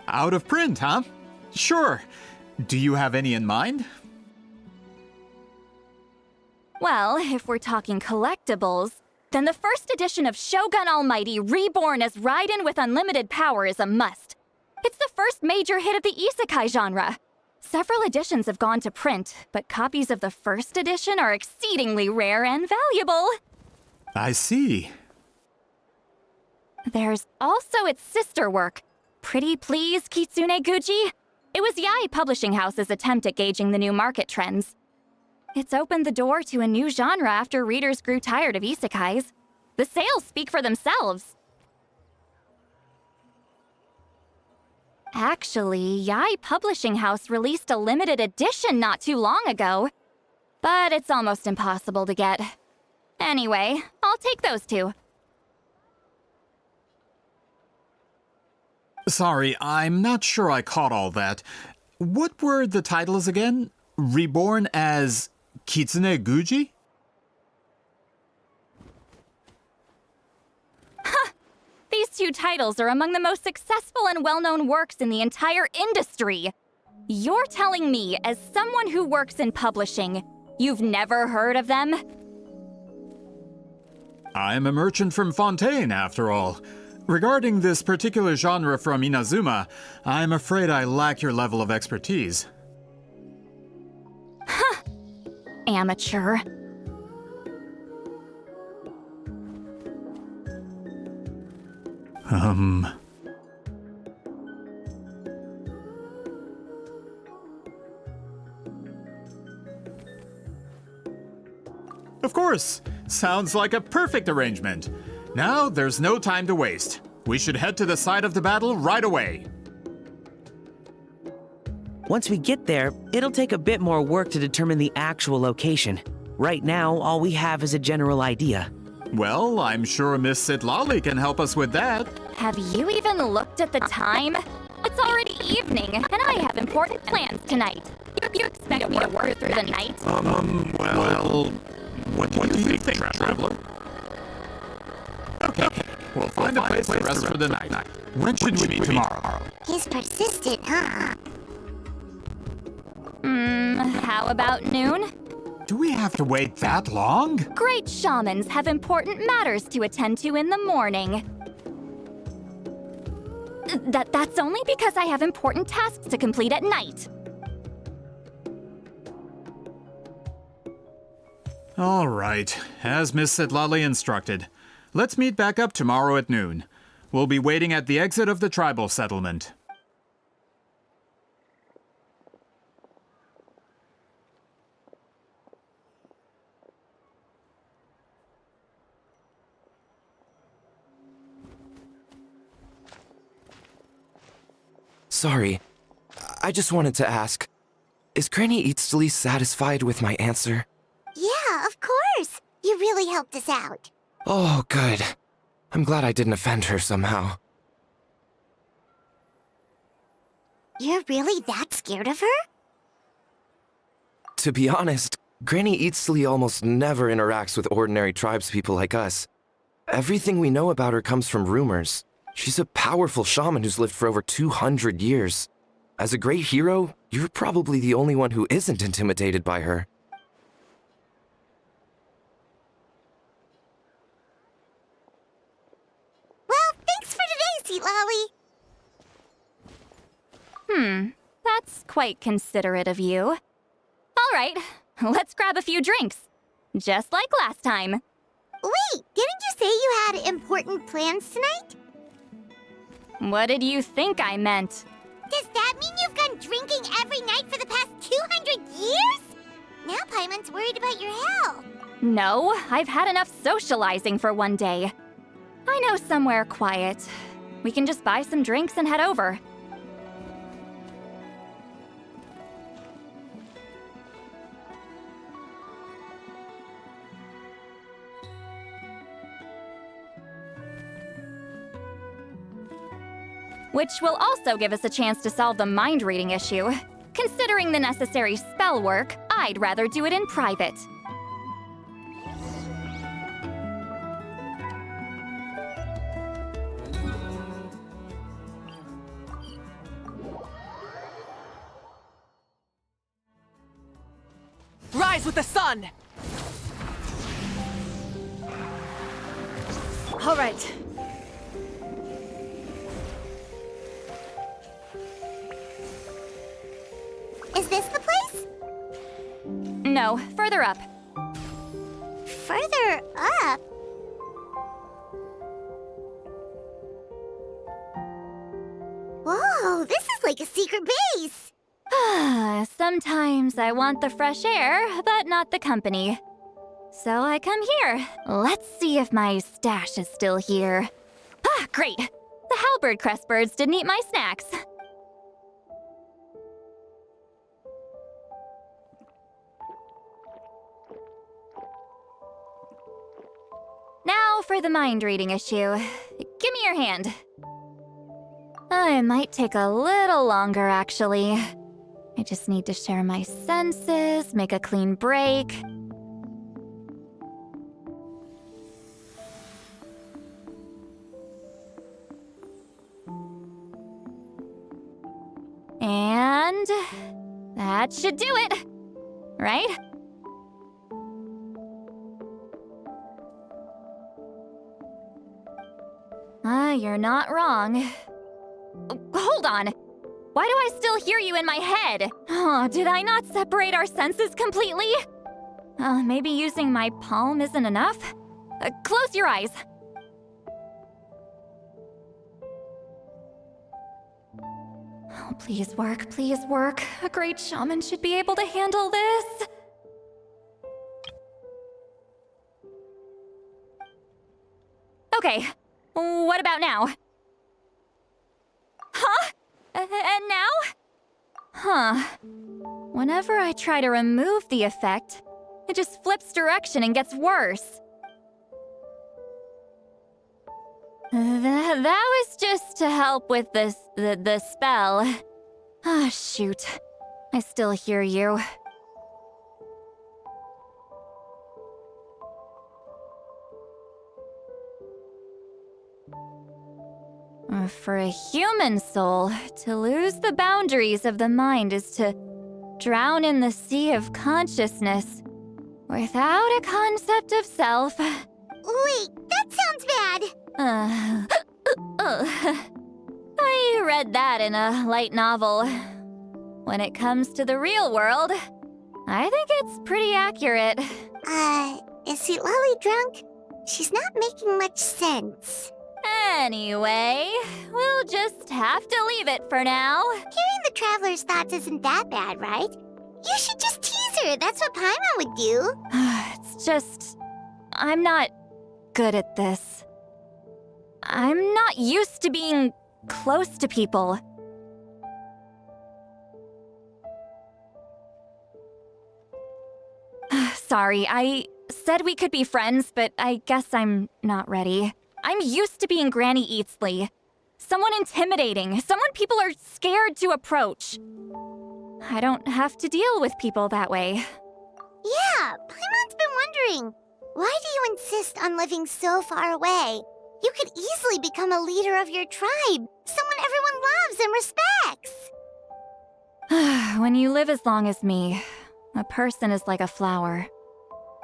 Out of print, huh? Sure. Do you have any in mind? Well, if we're talking collectibles, then the first edition of Shogun Almighty Reborn as Raiden with Unlimited Power is a must. It's the first major hit of the isekai genre. Several editions have gone to print, but copies of the first edition are exceedingly rare and valuable. I see. There's also its sister work, Pretty Please Kitsune Guji. It was Yae Publishing House's attempt at gauging the new market trends. It's opened the door to a new genre after readers grew tired of isekais. The sales speak for themselves. Actually, Yae Publishing House released a limited edition not too long ago. But it's almost impossible to get. Anyway, I'll take those two. Sorry, I'm not sure I caught all that. What were the titles again? Reborn as Kitsune Guji? two titles are among the most successful and well-known works in the entire industry. You're telling me, as someone who works in publishing, you've never heard of them? I'm a merchant from Fontaine, after all. Regarding this particular genre from Inazuma, I'm afraid I lack your level of expertise. Huh. Amateur. Of course! Sounds like a perfect arrangement. Now, there's no time to waste. We should head to the site of the battle right away. Once we get there, it'll take a bit more work to determine the actual location. Right now, all we have is a general idea. Well, I'm sure Miss Sitlali can help us with that. Have you even looked at the time? It's already evening, and I have important plans tonight. You expect me to work through the night? Well, what do you think, traveler? Okay, we'll find a place to rest for the night. When should we meet tomorrow? He's persistent, huh? How about noon? Do we have to wait that long? Great shamans have important matters to attend to in the morning. That's only because I have important tasks to complete at night. All right, as Miss Sitlali instructed. Let's meet back up tomorrow at noon. We'll be waiting at the exit of the tribal settlement. Sorry, I just wanted to ask, is Granny Eatsley satisfied with my answer? Yeah, of course. You really helped us out. Oh, good. I'm glad I didn't offend her somehow. You're really that scared of her? To be honest, Granny Eatsley almost never interacts with ordinary tribespeople like us. Everything we know about her comes from rumors. She's a powerful shaman who's lived for over 200 years. As a great hero, you're probably the only one who isn't intimidated by her. Well, thanks for today, Seatlali. That's quite considerate of you. All right, let's grab a few drinks. Just like last time. Wait, didn't you say you had important plans tonight? What did you think I meant? Does that mean you've gone drinking every night for the past 200 years? Now Paimon's worried about your health. No, I've had enough socializing for one day. I know somewhere quiet. We can just buy some drinks and head over. Which will also give us a chance to solve the mind-reading issue. Considering the necessary spell work, I'd rather do it in private. Rise with the sun! All right. Is this the place? No, further up. Further up? Whoa, this is like a secret base! Sometimes I want the fresh air, but not the company. So I come here. Let's see if my stash is still here. Ah, great! The halberd crest birds didn't eat my snacks. Now for the mind-reading issue. Give me your hand. It might take a little longer, actually. I just need to share my senses, make a clean break. And that should do it, right? You're not wrong. Hold on. Why do I still hear you in my head? Oh, did I not separate our senses completely? Maybe using my palm isn't enough? Close your eyes. Oh, please work, please work. A great shaman should be able to handle this. Okay, what about now? Huh? And now? Huh. Whenever I try to remove the effect, it just flips direction and gets worse. That was just to help with the spell. Ah, shoot. I still hear you. For a human soul, to lose the boundaries of the mind is to drown in the sea of consciousness without a concept of self. Wait, that sounds bad. I read that in a light novel. When it comes to the real world, I think it's pretty accurate. Is Sweet Lolly drunk? She's not making much sense. Anyway, we'll just have to leave it for now. Hearing the Traveler's thoughts isn't that bad, right? You should just tease her. That's what Paimon would do. It's just... I'm not good at this. I'm not used to being close to people. Sorry, I said we could be friends, but I guess I'm not ready. I'm used to being Granny Eatsley. Someone intimidating, someone people are scared to approach. I don't have to deal with people that way. Yeah, Paimon's been wondering. Why do you insist on living so far away? You could easily become a leader of your tribe, someone everyone loves and respects. When you live as long as me, a person is like a flower.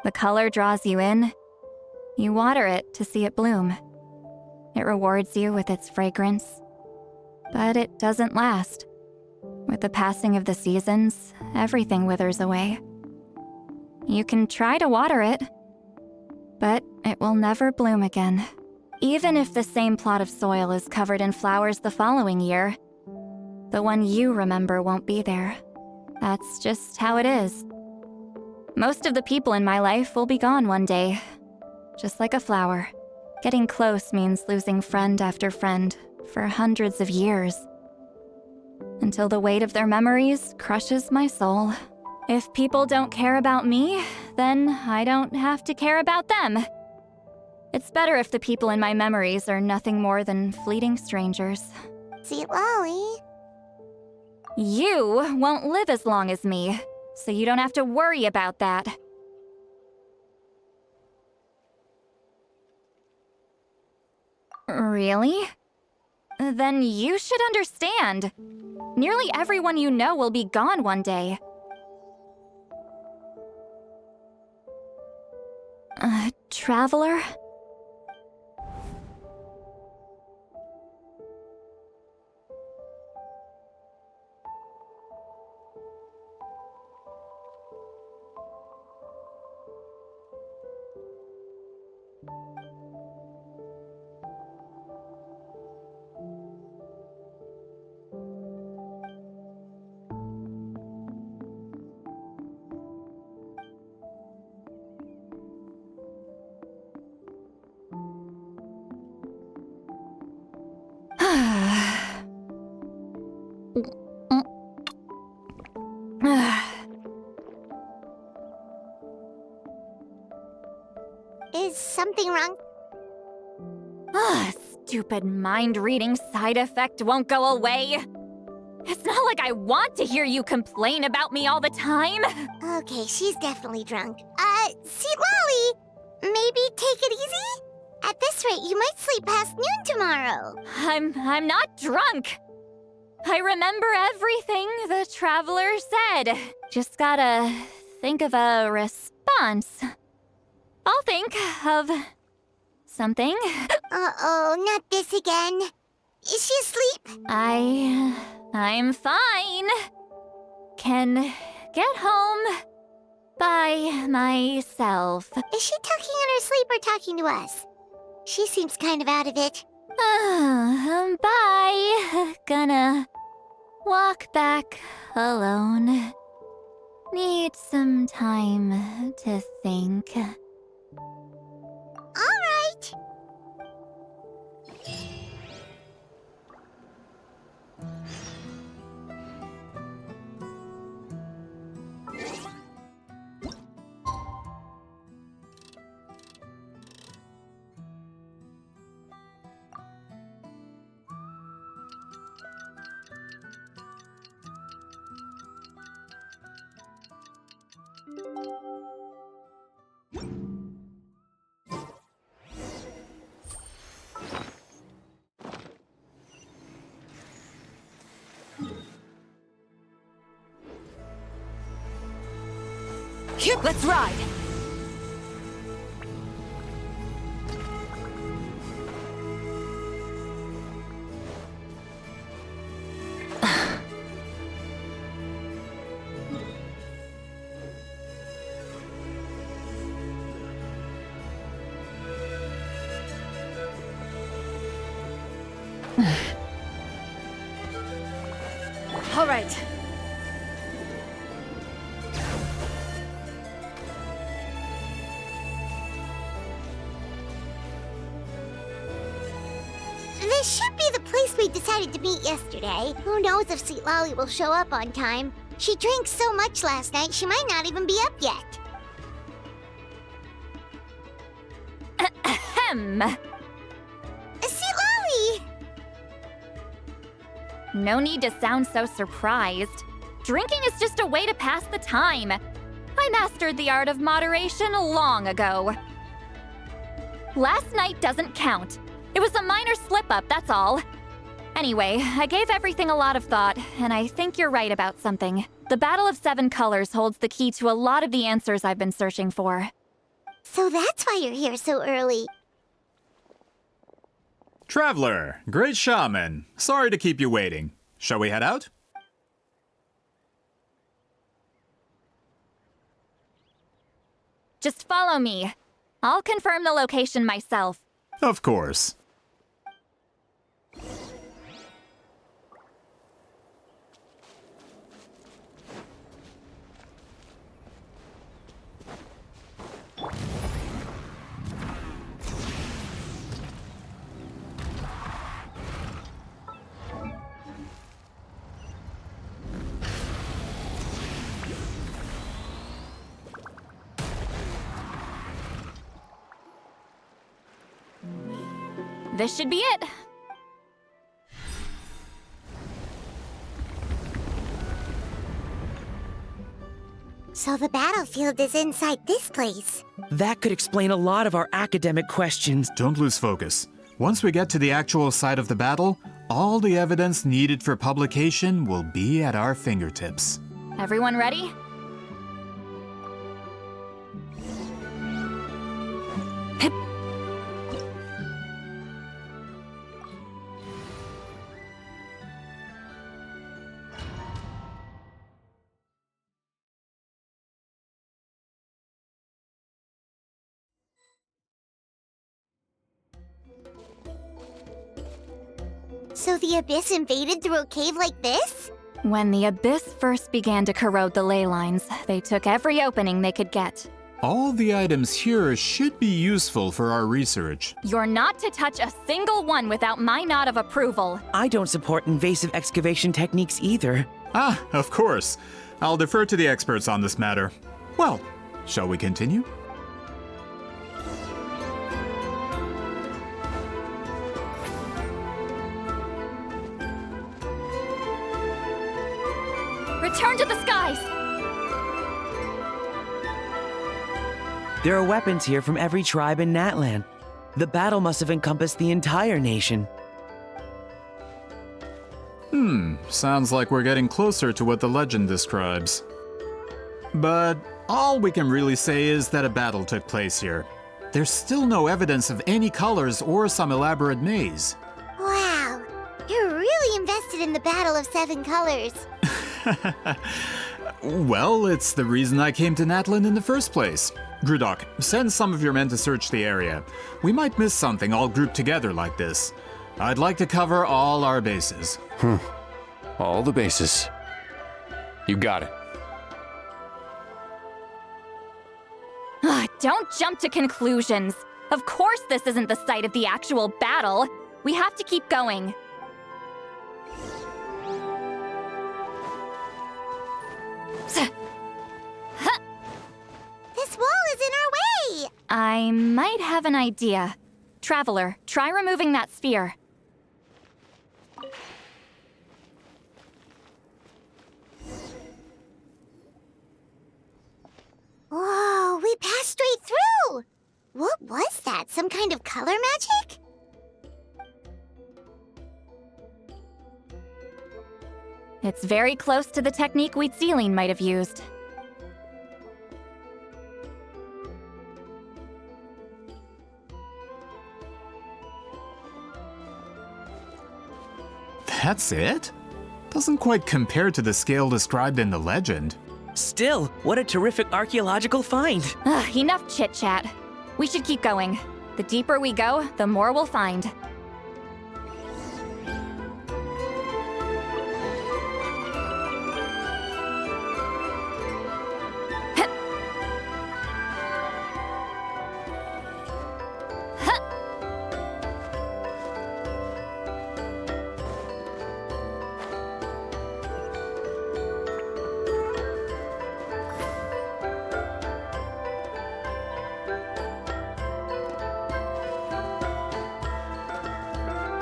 The color draws you in. You water it to see it bloom. It rewards you with its fragrance. But it doesn't last. With the passing of the seasons, everything withers away. You can try to water it, but it will never bloom again. Even if the same plot of soil is covered in flowers the following year, the one you remember won't be there. That's just how it is. Most of the people in my life will be gone one day, just like a flower. Getting close means losing friend after friend for hundreds of years, until the weight of their memories crushes my soul. If people don't care about me, then I don't have to care about them. It's better if the people in my memories are nothing more than fleeting strangers. Sweet Lolly. You won't live as long as me, so you don't have to worry about that. Really? Then you should understand. Nearly everyone you know will be gone one day. Traveler? Is something wrong? Stupid mind-reading side effect won't go away. It's not like I want to hear you complain about me all the time. Okay, she's definitely drunk. Sweet Lolly, maybe take it easy? At this rate, you might sleep past noon tomorrow. I'm not drunk. I remember everything the traveler said. Just gotta think of a response. I'll think of something. Uh-oh, not this again. Is she asleep? I'm fine. Can get home by myself. Is she talking in her sleep or talking to us? She seems kind of out of it. Bye. Gonna walk back alone. Need some time to think. All right. Let's ride! All right. This should be the place we decided to meet yesterday. Who knows if Sweet Lolly will show up on time. She drank so much last night, she might not even be up yet. Ahem. Sweet Lolly! No need to sound so surprised. Drinking is just a way to pass the time. I mastered the art of moderation long ago. Last night doesn't count. It was a minor slip-up, that's all. Anyway, I gave everything a lot of thought, and I think you're right about something. The Battle of Seven Colors holds the key to a lot of the answers I've been searching for. So that's why you're here so early. Traveler, great shaman. Sorry to keep you waiting. Shall we head out? Just follow me. I'll confirm the location myself. Of course. This should be it. So the battlefield is inside this place. That could explain a lot of our academic questions. Don't lose focus. Once we get to the actual site of the battle, all the evidence needed for publication will be at our fingertips. Everyone ready? So the Abyss invaded through a cave like this? When the Abyss first began to corrode the ley lines, they took every opening they could get. All the items here should be useful for our research. You're not to touch a single one without my nod of approval. I don't support invasive excavation techniques either. Ah, of course. I'll defer to the experts on this matter. Well, shall we continue? Return to the skies! There are weapons here from every tribe in Natlan. The battle must have encompassed the entire nation. Sounds like we're getting closer to what the legend describes. But all we can really say is that a battle took place here. There's still no evidence of any colors or some elaborate maze. Wow, you're really invested in the Battle of Seven Colors. Well, it's the reason I came to Natlan in the first place. Grudok, send some of your men to search the area. We might miss something all grouped together like this. I'd like to cover all our bases. All the bases. You got it. Don't jump to conclusions. Of course this isn't the site of the actual battle. We have to keep going. This wall is in our way! I might have an idea. Traveler, try removing that sphere. Whoa, we passed straight through! What was that? Some kind of color magic? It's very close to the technique Wheatsealing might have used. That's it? Doesn't quite compare to the scale described in the legend. Still, what a terrific archaeological find. Enough chit-chat. We should keep going. The deeper we go, the more we'll find.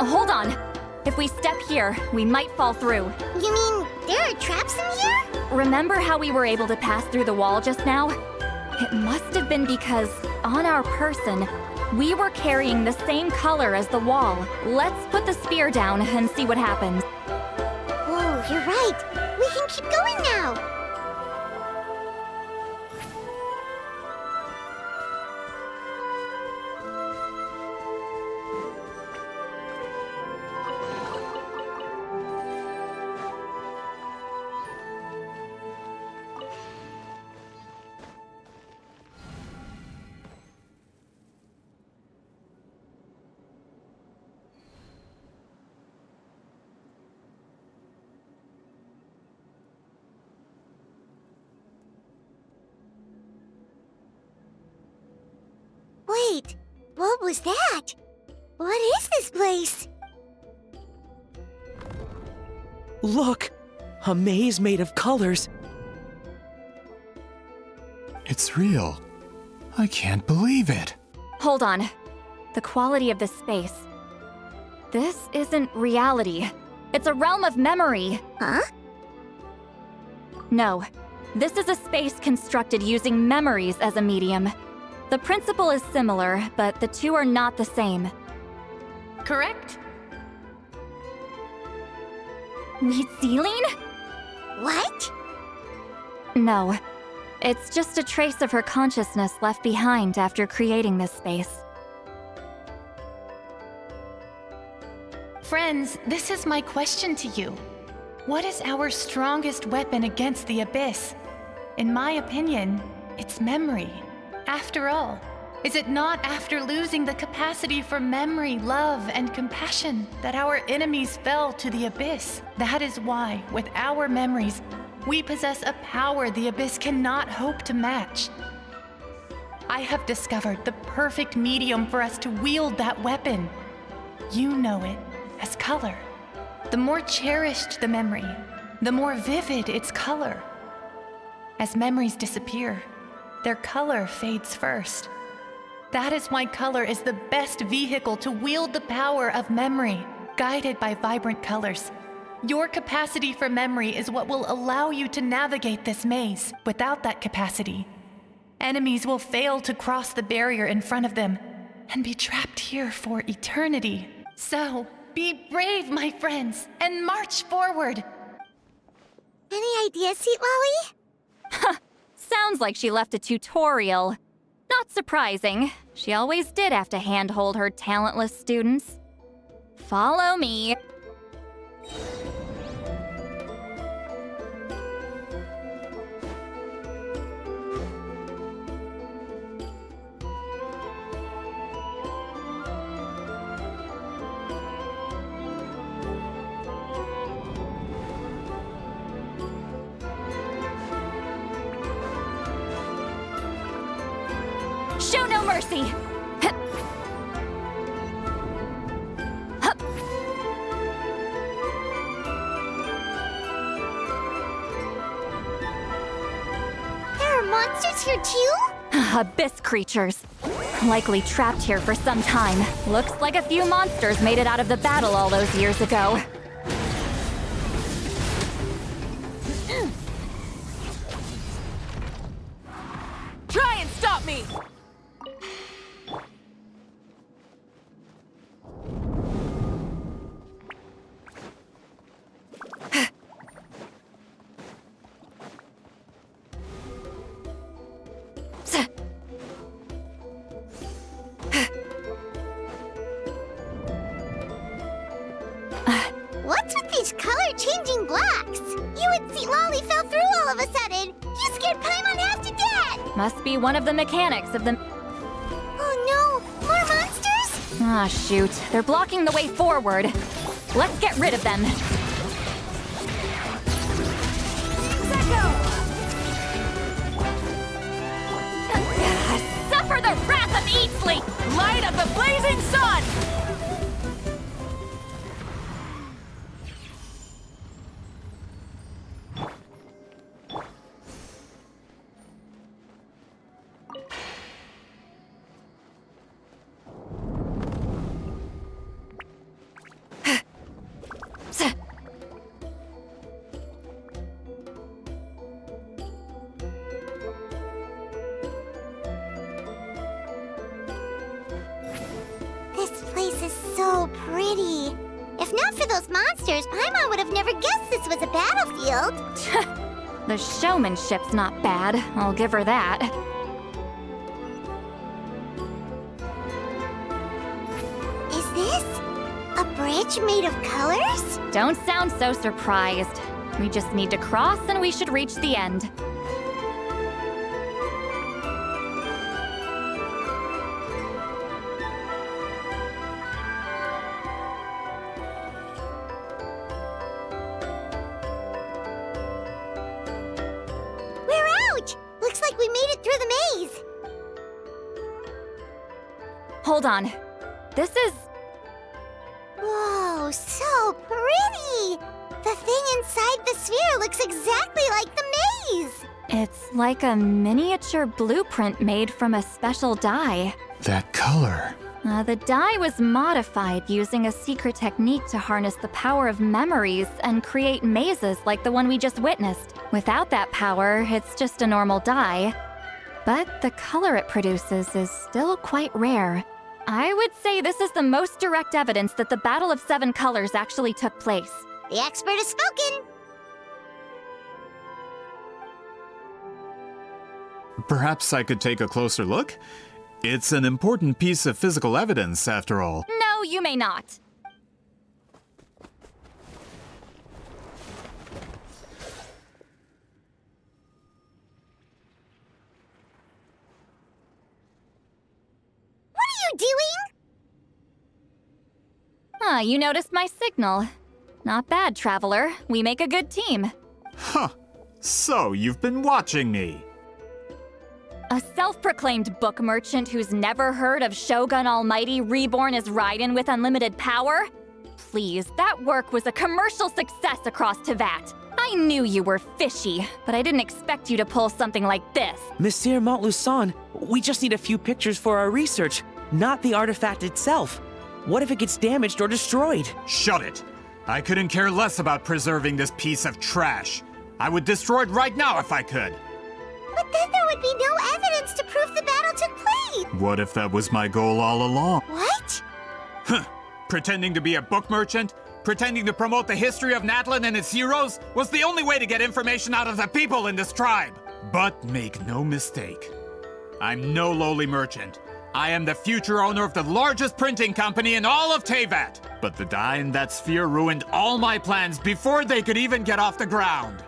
Hold on. If we step here, we might fall through. You mean there are traps in here? Remember how we were able to pass through the wall just now? It must have been because, on our person, we were carrying the same color as the wall. Let's put the spear down and see what happens. Whoa, you're right. We can keep going now. Wait, what was that? What is this place? Look! A maze made of colors. It's real. I can't believe it. Hold on. The quality of this space. This isn't reality. It's a realm of memory. Huh? No. This is a space constructed using memories as a medium. The principle is similar, but the two are not the same. Correct? Wheatsealing? What? No. It's just a trace of her consciousness left behind after creating this space. Friends, this is my question to you. What is our strongest weapon against the Abyss? In my opinion, it's memory. After all, is it not after losing the capacity for memory, love, and compassion that our enemies fell to the Abyss? That is why, with our memories, we possess a power the Abyss cannot hope to match. I have discovered the perfect medium for us to wield that weapon. You know it as color. The more cherished the memory, the more vivid its color. As memories disappear, their color fades first. That is why color is the best vehicle to wield the power of memory, guided by vibrant colors. Your capacity for memory is what will allow you to navigate this maze. Without that capacity, enemies will fail to cross the barrier in front of them and be trapped here for eternity. So, Be brave, my friends, and march forward. Any ideas, Seat Lolly? Sounds like she left a tutorial. Not surprising. She always did have to handhold her talentless students. Follow me. Show no mercy! Hup. Hup. There are monsters here too? Abyss creatures. Likely trapped here for some time. Looks like a few monsters made it out of the battle all those years ago. Try and stop me! What's with these color-changing blocks? You and Seat Lolly fell through all of a sudden. You scared Paimon half to death! Must be one of the mechanics of the... Oh no! More monsters? Ah, shoot. They're blocking the way forward. Let's get rid of them. Suffer the wrath of Eatsley! Light of the blazing sun! This place is so pretty. If not for those monsters, Paimon would have never guessed this was a battlefield. The showmanship's not bad, I'll give her that. Is this a bridge made of colors? Don't sound so surprised. We just need to cross and we should reach the end. We're out! Looks like we made it through the maze. Hold on. This is... Whoa, so pretty! The thing inside the sphere looks exactly like the maze! It's like a miniature blueprint made from a special dye. That color. The dye was modified using a secret technique to harness the power of memories and create mazes like the one we just witnessed. Without that power, it's just a normal dye. But the color it produces is still quite rare. I would say this is the most direct evidence that the Battle of Seven Colors actually took place. The expert has spoken! Perhaps I could take a closer look? It's an important piece of physical evidence, after all. No, you may not. What are you doing? Ah, you noticed my signal. Not bad, Traveler. We make a good team. Huh. So, you've been watching me. A self-proclaimed book merchant who's never heard of Shogun Almighty reborn as Raiden with unlimited power? Please, that work was a commercial success across Tevat. I knew you were fishy, but I didn't expect you to pull something like this. Monsieur Montluçon, we just need a few pictures for our research, not the artifact itself. What if it gets damaged or destroyed? Shut it! I couldn't care less about preserving this piece of trash. I would destroy it right now if I could. But then there would be no evidence to prove the battle took place! What if that was my goal all along? What? Huh. Pretending to be a book merchant, pretending to promote the history of Natlan and its heroes was the only way to get information out of the people in this tribe. But make no mistake, I'm no lowly merchant. I am the future owner of the largest printing company in all of Teyvat. But the dye in that sphere ruined all my plans before they could even get off the ground.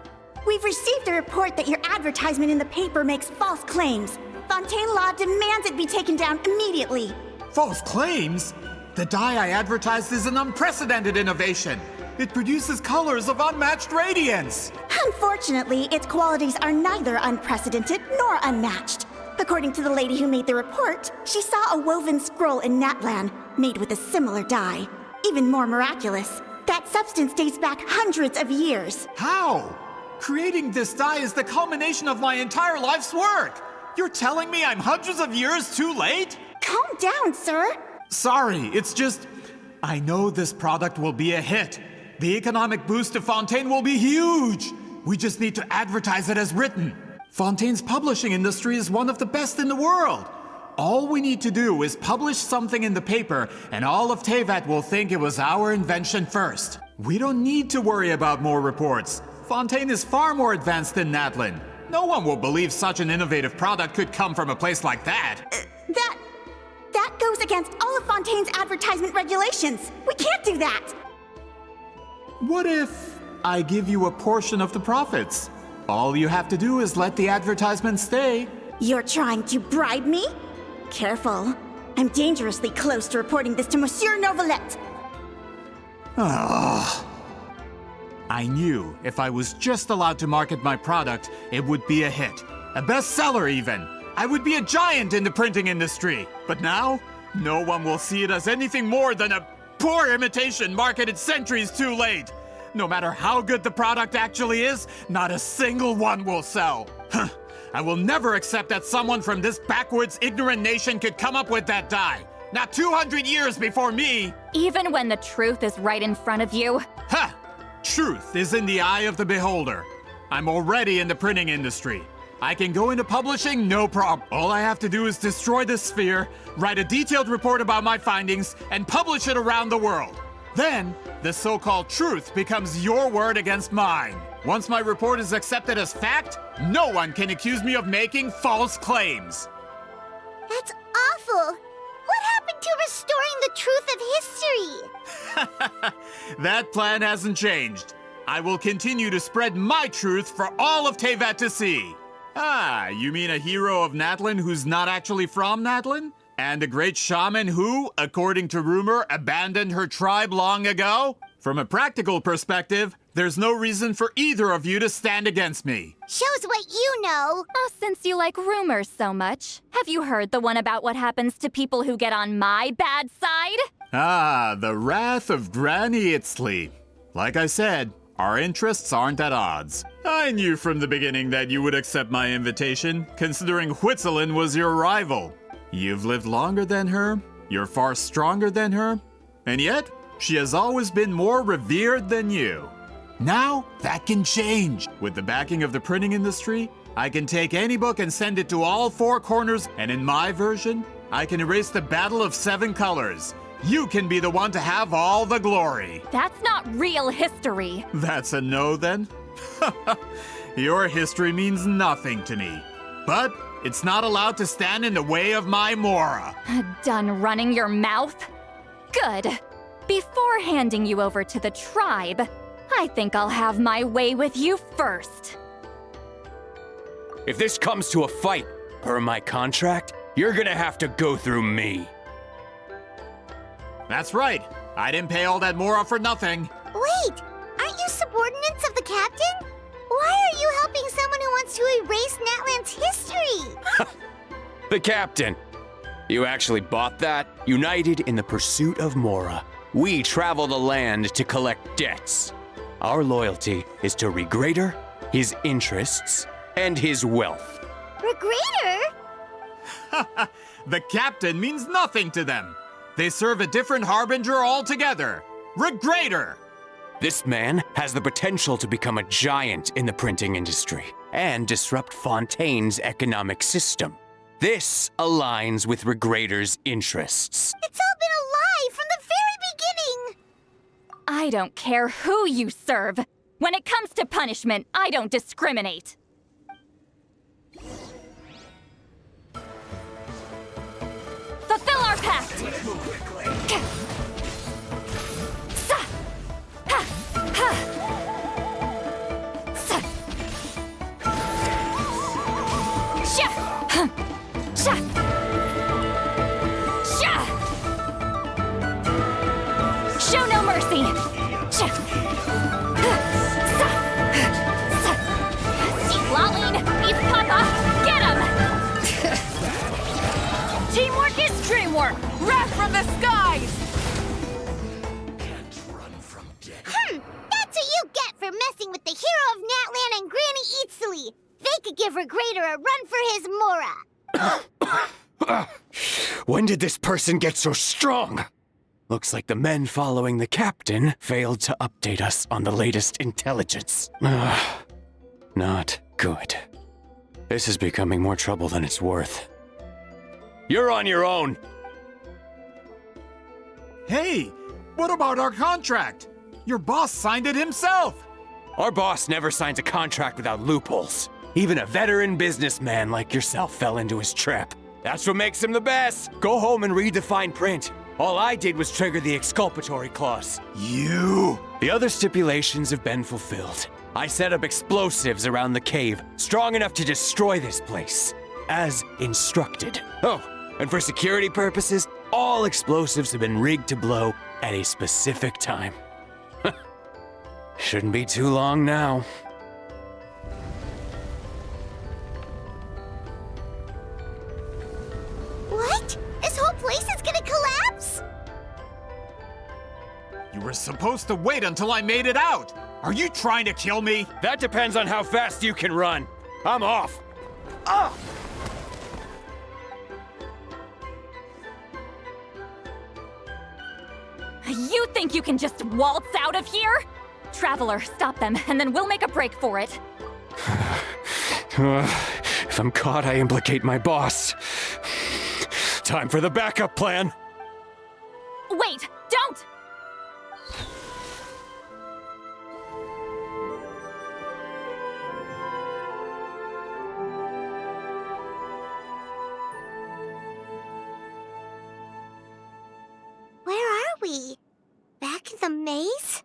We've received a report that your advertisement in the paper makes false claims. Fontaine Law demands it be taken down immediately. False claims? The dye I advertised is an unprecedented innovation. It produces colors of unmatched radiance. Unfortunately, its qualities are neither unprecedented nor unmatched. According to the lady who made the report, she saw a woven scroll in Natlan made with a similar dye. Even more miraculous, that substance dates back hundreds of years. How? Creating this dye is the culmination of my entire life's work. You're telling me I'm hundreds of years too late? Calm down, sir. Sorry, it's just... I know this product will be a hit. The economic boost to Fontaine will be huge. We just need to advertise it as written. Fontaine's publishing industry is one of the best in the world. All we need to do is publish something in the paper, and all of Teyvat will think it was our invention first. We don't need to worry about more reports. Fontaine is far more advanced than Natlan. No one will believe such an innovative product could come from a place like that. That goes against all of Fontaine's advertisement regulations. We can't do that. What if I give you a portion of the profits? All you have to do is let the advertisement stay. You're trying to bribe me? Careful. I'm dangerously close to reporting this to Monsieur Novelette. I knew if I was just allowed to market my product, it would be a hit. A bestseller even. I would be a giant in the printing industry. But now, no one will see it as anything more than a poor imitation marketed centuries too late. No matter how good the product actually is, not a single one will sell. I will never accept that someone from this backwoods, ignorant nation could come up with that dye. Not 200 years before me. Even when the truth is right in front of you. Ha! Truth is in the eye of the beholder. I'm already in the printing industry. I can go into publishing, no problem. All I have to do is destroy this sphere, write a detailed report about my findings, and publish it around the world. Then, the so-called truth becomes your word against mine. Once my report is accepted as fact, no one can accuse me of making false claims. That's awful. What happened to restoring the truth of history? That plan hasn't changed. I will continue to spread my truth for all of Teyvat to see. Ah, you mean a hero of Natlan who's not actually from Natlan? And a great shaman who, according to rumor, abandoned her tribe long ago? From a practical perspective, there's no reason for either of you to stand against me. Shows what you know. Oh, since you like rumors so much, have you heard the one about what happens to people who get on my bad side? Ah, the wrath of Granny Itzley. Like I said, our interests aren't at odds. I knew from the beginning that you would accept my invitation, considering Huitzilin was your rival. You've lived longer than her, you're far stronger than her, and yet, she has always been more revered than you. Now, that can change. With the backing of the printing industry, I can take any book and send it to all four corners, and in my version, I can erase the Battle of Seven Colors. You can be the one to have all the glory. That's not real history. That's a no, then? Your history means nothing to me. But it's not allowed to stand in the way of my Mora. Done running your mouth? Good. Before handing you over to the tribe, I think I'll have my way with you first. If this comes to a fight, per my contract, you're gonna have to go through me. That's right. I didn't pay all that Mora for nothing. Wait, aren't you subordinates of the captain? Why are you helping someone who wants to erase Natlan's history? The captain. You actually bought that? United in the pursuit of Mora, we travel the land to collect debts. Our loyalty is to Regrader, his interests, and his wealth. Regrader? The captain means nothing to them. They serve a different harbinger altogether. Regrader! This man has the potential to become a giant in the printing industry and disrupt Fontaine's economic system. This aligns with Regrader's interests. It's all been a lie from the very I don't care who you serve. When it comes to punishment, I don't discriminate. Fulfill our pact! Sa! Ha! Ha! Sa! Sha! Huh! Sha! Sha! Show no mercy! Sha! Sa! Sa! See Laline! He's Papa! Get him! Teamwork is dreamwork! Wrath from the skies! That's what you get for messing with the hero of Natlan and Granny Eatsley! They could give Regrader a run for his Mora! When did this person get so strong? Looks like the men following the captain failed to update us on the latest intelligence. Not good. This is becoming more trouble than it's worth. You're on your own! Hey, what about our contract? Your boss signed it himself! Our boss never signs a contract without loopholes. Even a veteran businessman like yourself fell into his trap. That's what makes him the best! Go home and read the fine print. All I did was trigger the exculpatory clause. You! The other stipulations have been fulfilled. I set up explosives around the cave, strong enough to destroy this place, as instructed. Oh, and for security purposes, all explosives have been rigged to blow at a specific time. Shouldn't be too long now. What? This whole place is gonna collapse? You were supposed to wait until I made it out! Are you trying to kill me? That depends on how fast you can run. I'm off. Ah! You think you can just waltz out of here? Traveler, stop them, and then we'll make a break for it. If I'm caught, I implicate my boss. Time for the backup plan. Wait, don't! Where are we? Back in the maze?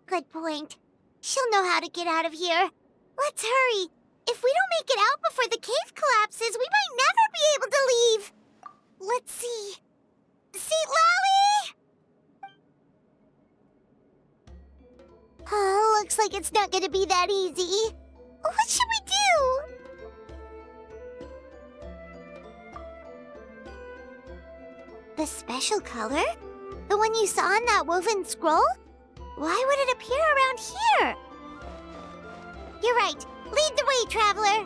Good point. She'll know how to get out of here. Let's hurry. If we don't make it out before the cave collapses, we might never be able to leave. Let's see. See, Lolly? Oh, looks like it's not gonna be that easy. What should we do? The special color? The one you saw in that woven scroll? Why would it appear around here? You're right. Lead the way, traveler.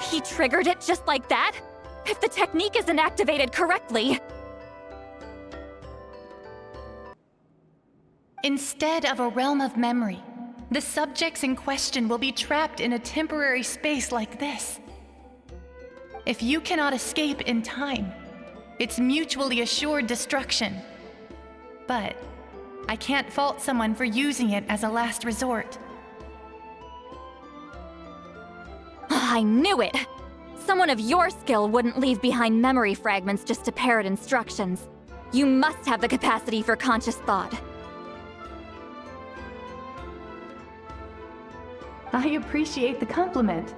He triggered it just like that? If the technique isn't activated correctly... Instead of a realm of memory, the subjects in question will be trapped in a temporary space like this. If you cannot escape in time, it's mutually assured destruction. But I can't fault someone for using it as a last resort. I knew it! Someone of your skill wouldn't leave behind memory fragments just to parrot instructions. You must have the capacity for conscious thought. I appreciate the compliment.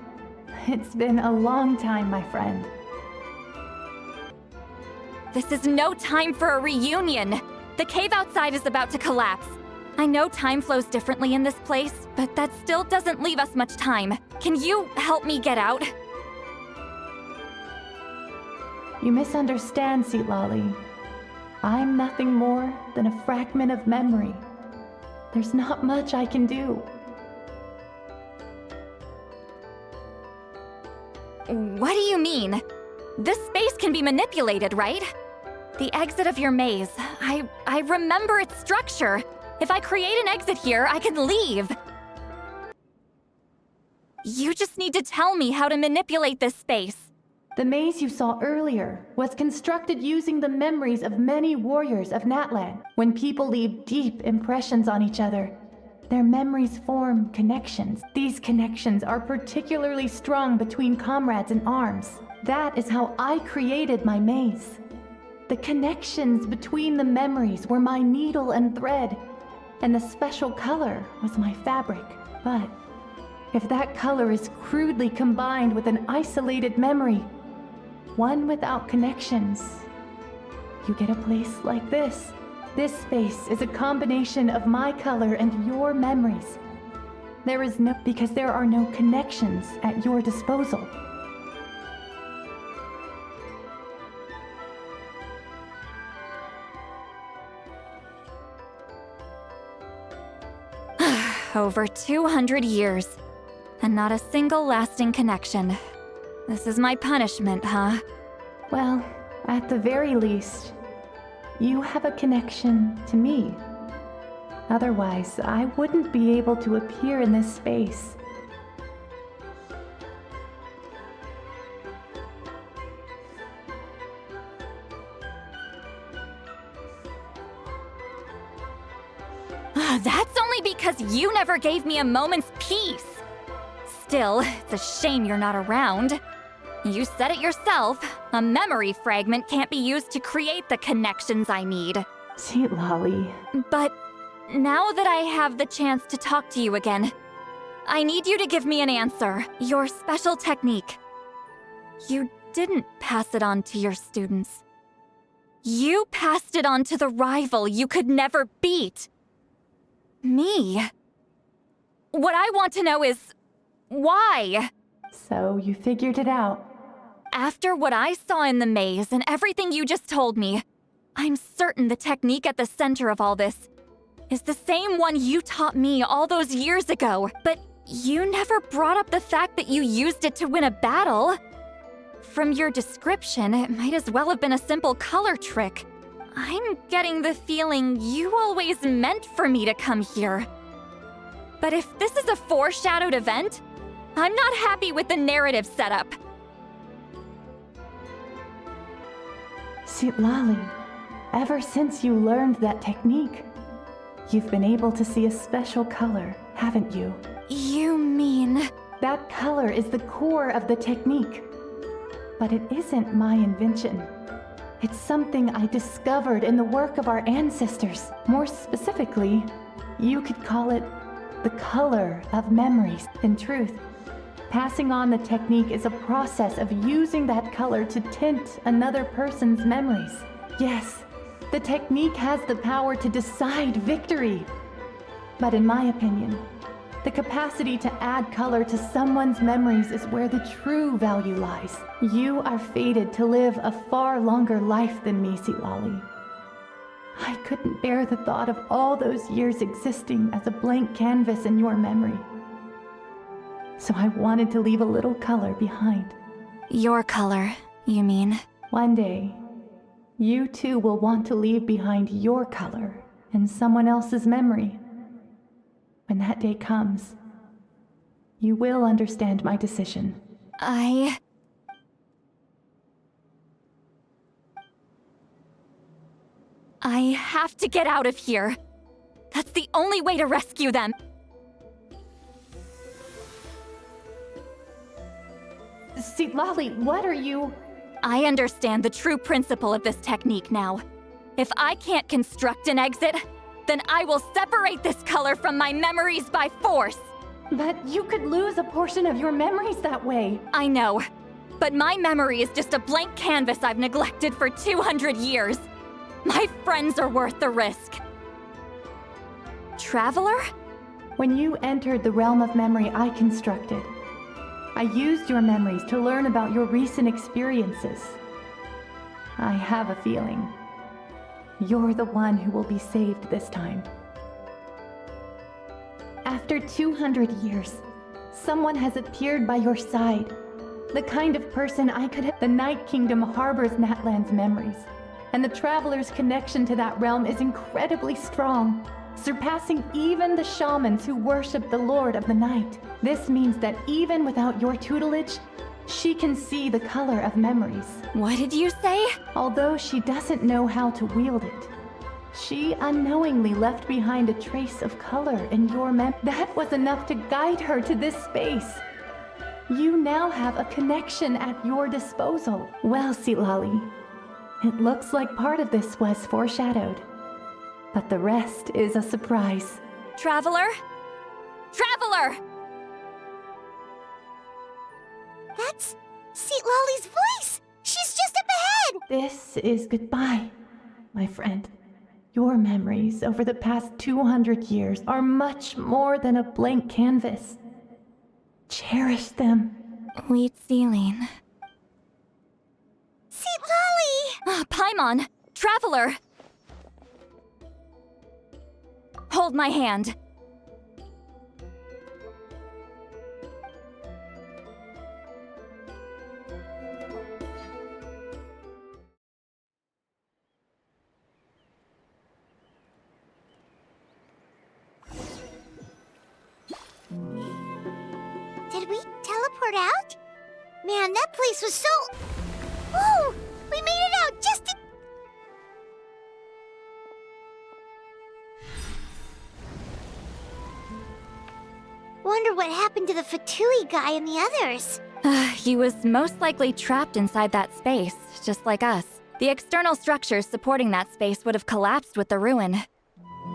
It's been a long time, my friend. This is no time for a reunion! The cave outside is about to collapse. I know time flows differently in this place, but that still doesn't leave us much time. Can you help me get out? You misunderstand, Seatlali. I'm nothing more than a fragment of memory. There's not much I can do. What do you mean? This space can be manipulated, right? The exit of your maze. I remember its structure. If I create an exit here, I can leave. You just need to tell me how to manipulate this space. The maze you saw earlier was constructed using the memories of many warriors of Natlan. When people leave deep impressions on each other, their memories form connections. These connections are particularly strong between comrades in arms. That is how I created my maze. The connections between the memories were my needle and thread, and the special color was my fabric. But if that color is crudely combined with an isolated memory, one without connections, you get a place like this. This space is a combination of my color and your memories. Because there are no connections at your disposal. Over 200 years, and not a single lasting connection. This is my punishment, huh? Well, at the very least, you have a connection to me. Otherwise, I wouldn't be able to appear in this space. That's only because you never gave me a moment's peace. Still, it's a shame you're not around. You said it yourself. A memory fragment can't be used to create the connections I need. Sweet Lolly. But now that I have the chance to talk to you again, I need you to give me an answer. Your special technique. You didn't pass it on to your students. You passed it on to the rival you could never beat. Me. What I want to know is, why? So you figured it out. After what I saw in the maze and everything you just told me, I'm certain the technique at the center of all this is the same one you taught me all those years ago. But you never brought up the fact that you used it to win a battle. From your description, it might as well have been a simple color trick. I'm getting the feeling you always meant for me to come here. But if this is a foreshadowed event, I'm not happy with the narrative setup. Sweet Lolly, ever since you learned that technique, you've been able to see a special color, haven't you? You mean... That color is the core of the technique. But it isn't my invention. It's something I discovered in the work of our ancestors. More specifically, you could call it the color of memories. In truth, passing on the technique is a process of using that color to tint another person's memories. Yes, the technique has the power to decide victory. But in my opinion, the capacity to add color to someone's memories is where the true value lies. You are fated to live a far longer life than me, Sweet Lolly. I couldn't bear the thought of all those years existing as a blank canvas in your memory. So I wanted to leave a little color behind. Your color, you mean? One day, you too will want to leave behind your color in someone else's memory. When that day comes, you will understand my decision. I have to get out of here. That's the only way to rescue them. Sweet Lolly, what are you... I understand the true principle of this technique now. If I can't construct an exit, then I will separate this color from my memories by force. But you could lose a portion of your memories that way. I know, but my memory is just a blank canvas I've neglected for 200 years. My friends are worth the risk. Traveler? When you entered the realm of memory I constructed, I used your memories to learn about your recent experiences. I have a feeling you're the one who will be saved this time. After 200 years, someone has appeared by your side, The kind of person I could have. The Night Kingdom harbors Natlan's memories, and the Traveler's connection to that realm is incredibly strong, surpassing even the shamans who worship the Lord of the Night. This means that even without your tutelage, she can see the color of memories. What did you say? Although she doesn't know how to wield it, she unknowingly left behind a trace of color in your That was enough to guide her to this space. You now have a connection at your disposal. Well, Silali, it looks like part of this was foreshadowed, but the rest is a surprise. Traveler? Traveler! That's Sitlali's voice! She's just up ahead! This is goodbye, my friend. Your memories over the past 200 years are much more than a blank canvas. Cherish them. Wheat ceiling. Sitlali! Paimon! Traveler! Hold my hand. Did we teleport out? Man, that place was so... Whoa! We made it out just in... Wonder what happened to the Fatui guy and the others. He was most likely trapped inside that space, just like us. The external structures supporting that space would have collapsed with the ruin.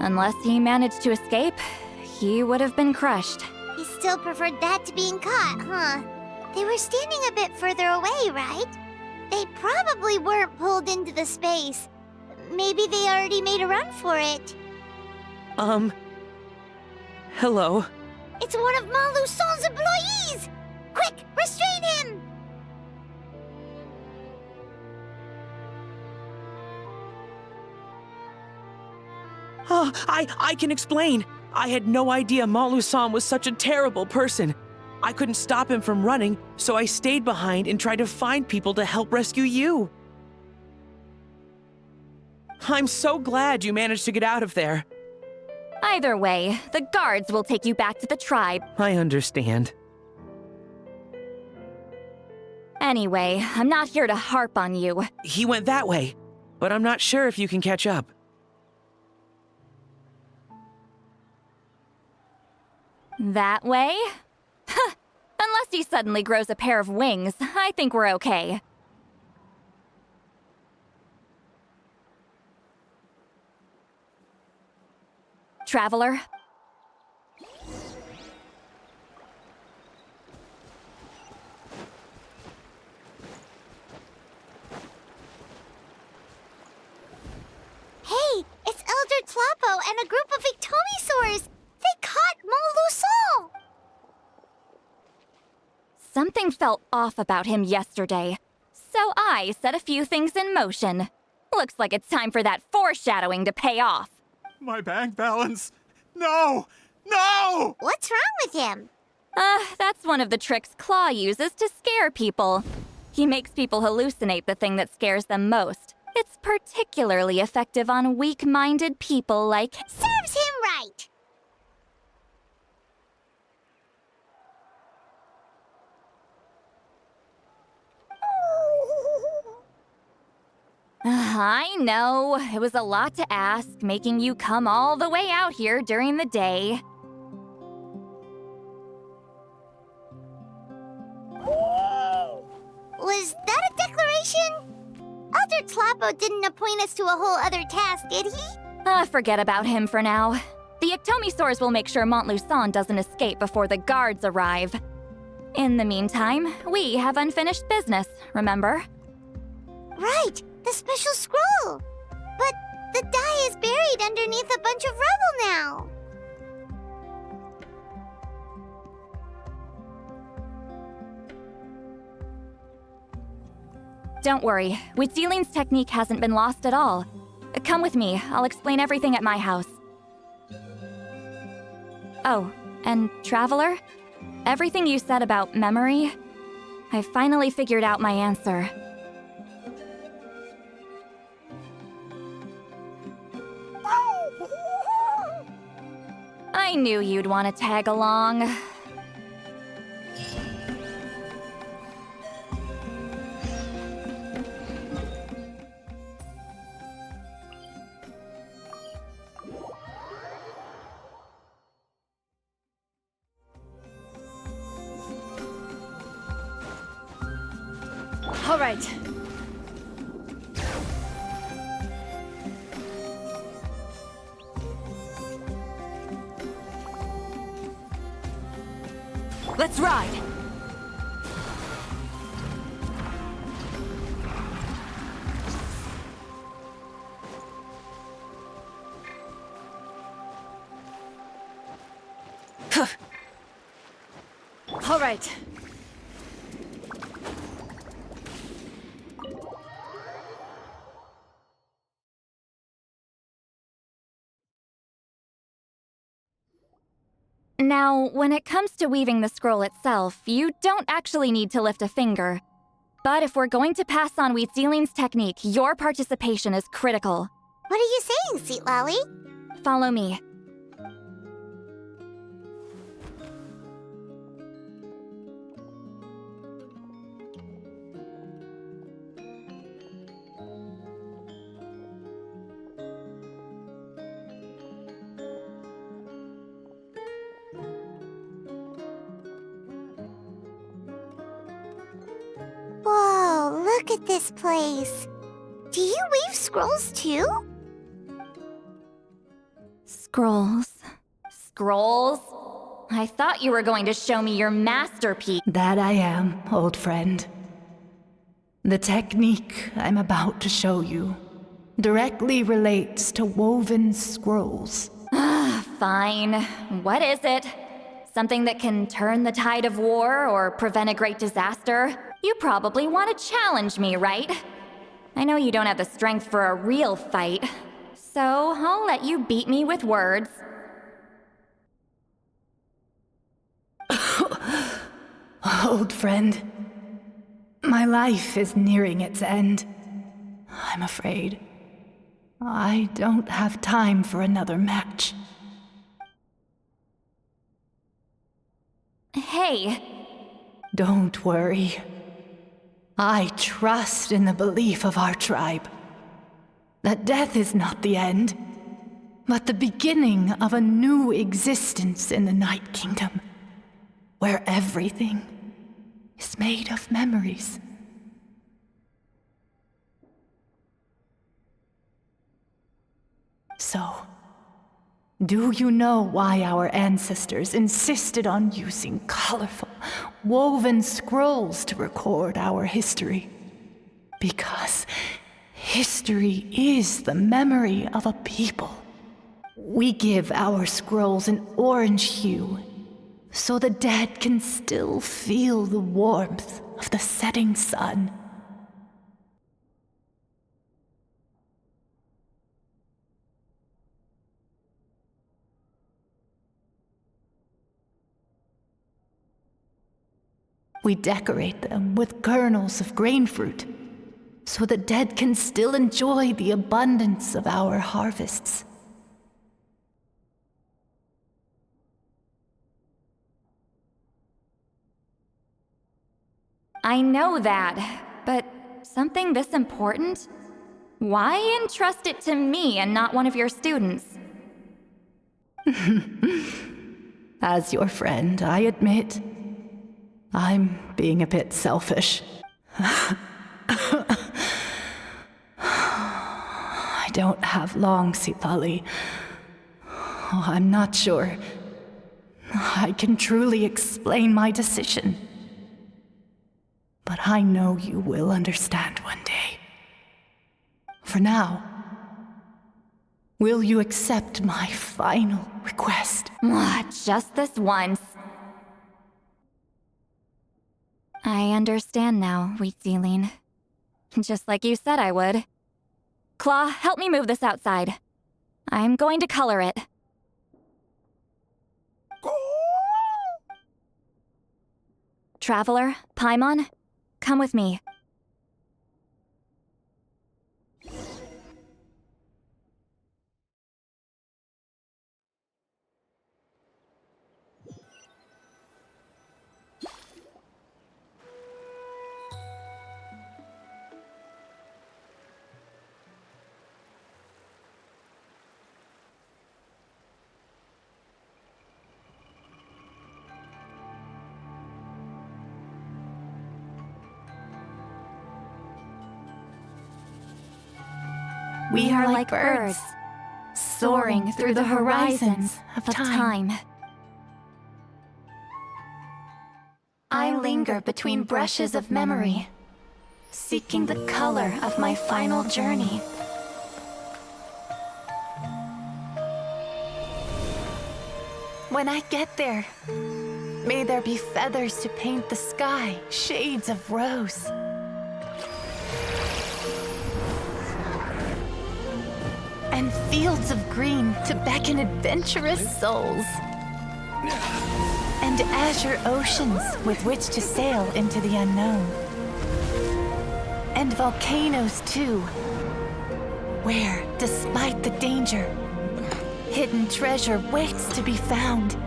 Unless he managed to escape, he would have been crushed. He still preferred that to being caught, huh? They were standing a bit further away, right? They probably weren't pulled into the space. Maybe they already made a run for it. Hello? It's one of Maluson's employees! Quick, restrain him! Oh, I can explain. I had no idea Malu-san was such a terrible person. I couldn't stop him from running, so I stayed behind and tried to find people to help rescue you. I'm so glad you managed to get out of there. Either way, the guards will take you back to the tribe. I understand. Anyway, I'm not here to harp on you. He went that way, but I'm not sure if you can catch up. That way? Huh. Unless he suddenly grows a pair of wings, I think we're okay. Traveler? Hey, it's Elder Tlapo and a group of Ictomisaurs! They caught Malusol! Something felt off about him yesterday, so I set a few things in motion. Looks like it's time for that foreshadowing to pay off. My bank balance! No! No! What's wrong with him? That's one of the tricks Claw uses to scare people. He makes people hallucinate the thing that scares them most. It's particularly effective on weak-minded people like... Serves him right! I know, it was a lot to ask, making you come all the way out here during the day. Was that a declaration? Elder Tlapo didn't appoint us to a whole other task, did he? Forget about him for now. The Ictomisaurs will make sure Montluçon doesn't escape before the guards arrive. In the meantime, we have unfinished business, remember? Right, the special scroll. But the die is buried underneath a bunch of rubble now. Don't worry, Witzeline's technique hasn't been lost at all. Come with me, I'll explain everything at my house. Oh, and Traveler? Everything you said about memory, I finally figured out my answer. I knew you'd want to tag along. All right. Let's ride! All right. Now, when it comes to weaving the scroll itself, you don't actually need to lift a finger. But if we're going to pass on Wheatzealing's technique, your participation is critical. What are you saying, Sweet Lolly? Follow me. Whoa, look at this place. Do you weave scrolls too? Scrolls. Scrolls? I thought you were going to show me your masterpiece. That I am, old friend. The technique I'm about to show you directly relates to woven scrolls. Fine. What is it? Something that can turn the tide of war or prevent a great disaster? You probably want to challenge me, right? I know you don't have the strength for a real fight, so I'll let you beat me with words. Old friend, my life is nearing its end. I'm afraid I don't have time for another match. Hey. Don't worry. I trust in the belief of our tribe that death is not the end, but the beginning of a new existence in the Night Kingdom, where everything is made of memories. So, do you know why our ancestors insisted on using colorful, woven scrolls to record our history? Because history is the memory of a people. We give our scrolls an orange hue, so the dead can still feel the warmth of the setting sun. We decorate them with kernels of grain fruit, so the dead can still enjoy the abundance of our harvests. I know that, but something this important? Why entrust it to me and not one of your students? As your friend, I admit, I'm being a bit selfish. I don't have long, Sitali. Oh, I'm not sure I can truly explain my decision. But I know you will understand one day. For now, will you accept my final request? Just this once. I understand now, Wheatzealing. Just like you said I would. Claw, help me move this outside. I'm going to color it. Traveler, Paimon, come with me. We are like birds, soaring through the horizons of time. I linger between brushes of memory, seeking the color of my final journey. When I get there, may there be feathers to paint the sky, shades of rose. And fields of green to beckon adventurous souls. And azure oceans with which to sail into the unknown. And volcanoes too, where, despite the danger, hidden treasure waits to be found.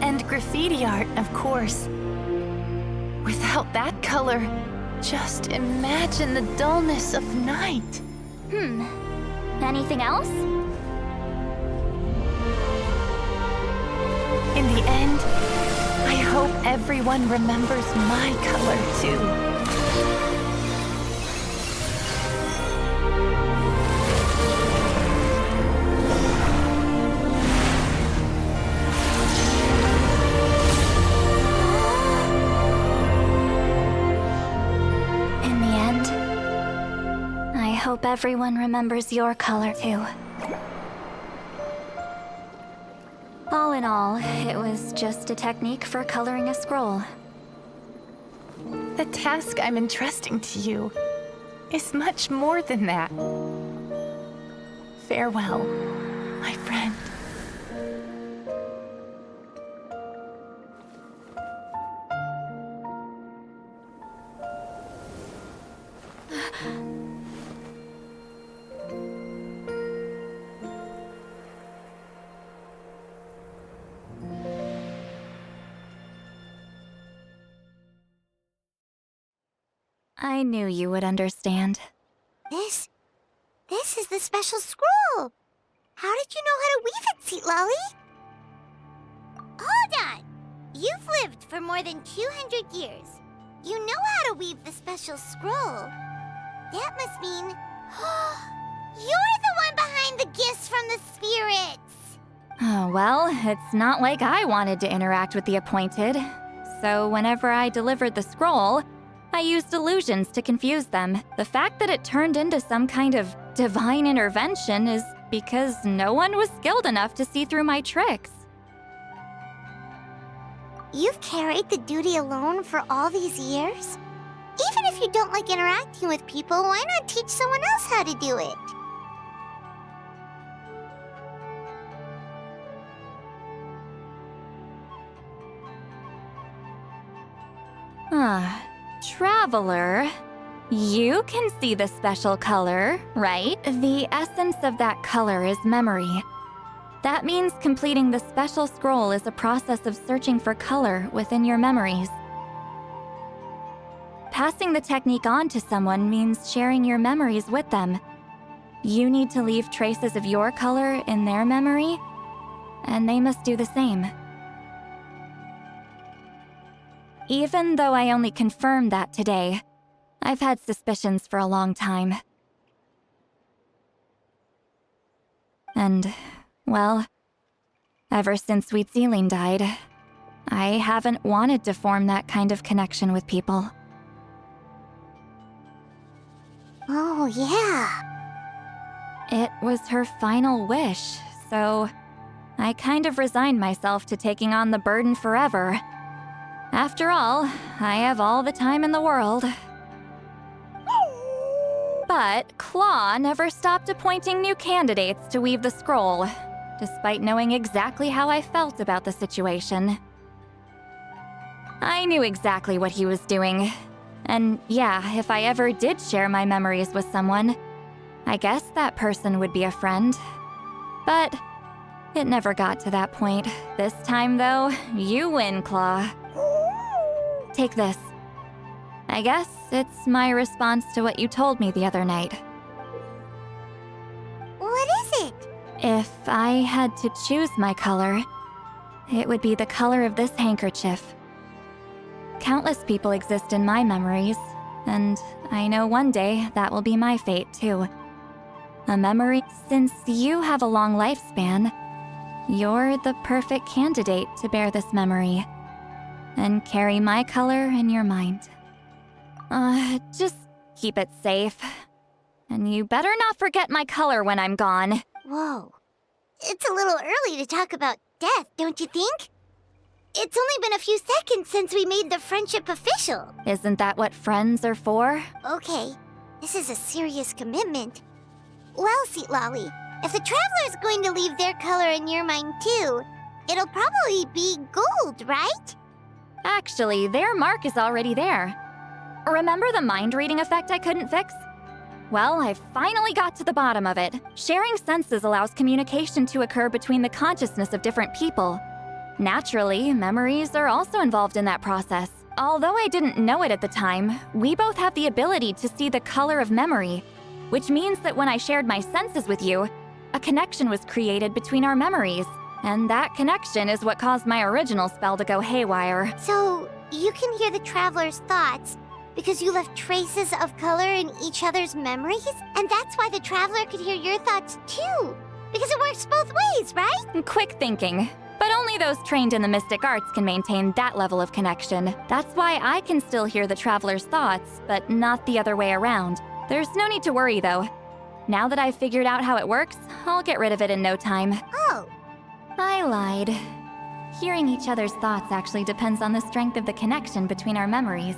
And graffiti art, of course. Without that color, just imagine the dullness of night. Anything else? In the end, I hope everyone remembers my color too. I hope everyone remembers your color too. All in all, it was just a technique for coloring a scroll. The task I'm entrusting to you is much more than that. Farewell, my friend. I knew you would understand. This is the special scroll. How did you know how to weave it, Seat Lolly? Hold on. You've lived for more than 200 years. You know how to weave the special scroll. That must mean you're the one behind the gifts from the spirits. Oh, well, it's not like I wanted to interact with the appointed. So whenever I delivered the scroll, I used illusions to confuse them. The fact that it turned into some kind of divine intervention is because no one was skilled enough to see through my tricks. You've carried the duty alone for all these years? Even if you don't like interacting with people, why not teach someone else how to do it? Traveler, you can see the special color, right? The essence of that color is memory. That means completing the special scroll is a process of searching for color within your memories. Passing the technique on to someone means sharing your memories with them. You need to leave traces of your color in their memory, and they must do the same. Even though I only confirmed that today, I've had suspicions for a long time. And, well, ever since Sweet Sealing died, I haven't wanted to form that kind of connection with people. Oh, yeah. It was her final wish, so I kind of resigned myself to taking on the burden forever. After all, I have all the time in the world. But Claw never stopped appointing new candidates to weave the scroll, despite knowing exactly how I felt about the situation. I knew exactly what he was doing. And yeah, if I ever did share my memories with someone, I guess that person would be a friend. But it never got to that point. This time, though, you win, Claw. Take this. I guess it's my response to what you told me the other night. What is it? If I had to choose my color, it would be the color of this handkerchief. Countless people exist in my memories, and I know one day that will be my fate, too. A memory. Since you have a long lifespan, you're the perfect candidate to bear this memory and carry my color in your mind. Just keep it safe. And you better not forget my color when I'm gone. Whoa. It's a little early to talk about death, don't you think? It's only been a few seconds since we made the friendship official. Isn't that what friends are for? Okay, this is a serious commitment. Well, Seat Lolly, if the Traveler's going to leave their color in your mind too, it'll probably be gold, right? Actually, their mark is already there. Remember the mind reading effect I couldn't fix? Well, I finally got to the bottom of it. Sharing senses allows communication to occur between the consciousness of different people. Naturally, memories are also involved in that process. Although I didn't know it at the time, we both have the ability to see the color of memory, which means that when I shared my senses with you, a connection was created between our memories. And that connection is what caused my original spell to go haywire. So, you can hear the Traveler's thoughts because you left traces of color in each other's memories? And that's why the Traveler could hear your thoughts too! Because it works both ways, right? Quick thinking. But only those trained in the mystic arts can maintain that level of connection. That's why I can still hear the Traveler's thoughts, but not the other way around. There's no need to worry, though. Now that I've figured out how it works, I'll get rid of it in no time. Oh. I lied. Hearing each other's thoughts actually depends on the strength of the connection between our memories.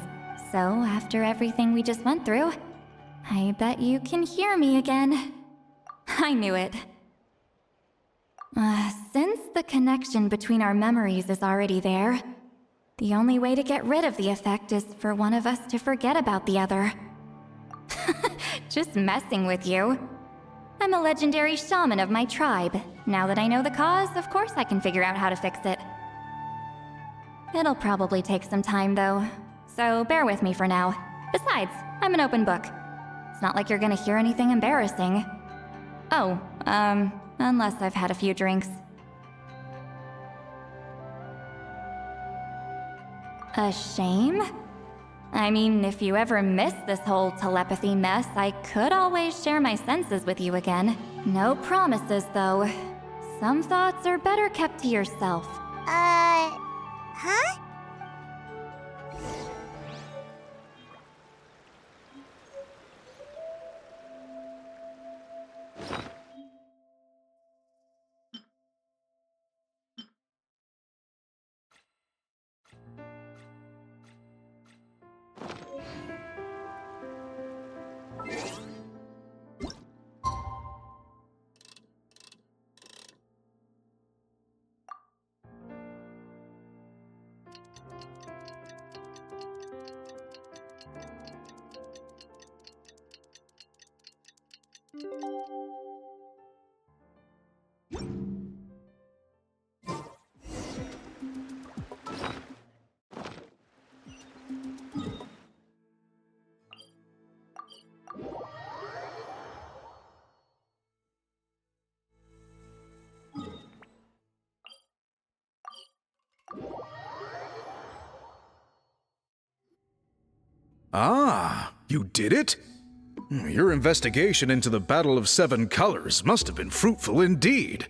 So, after everything we just went through, I bet you can hear me again. I knew it. Since the connection between our memories is already there, the only way to get rid of the effect is for one of us to forget about the other. Just messing with you. I'm a legendary shaman of my tribe. Now that I know the cause, of course I can figure out how to fix it. It'll probably take some time, though, so bear with me for now. Besides, I'm an open book. It's not like you're gonna hear anything embarrassing. Oh, unless I've had a few drinks. A shame? I mean, if you ever miss this whole telepathy mess, I could always share my senses with you again. No promises, though. Some thoughts are better kept to yourself. Huh? Ah, you did it? Your investigation into the Battle of Seven Colors must have been fruitful indeed.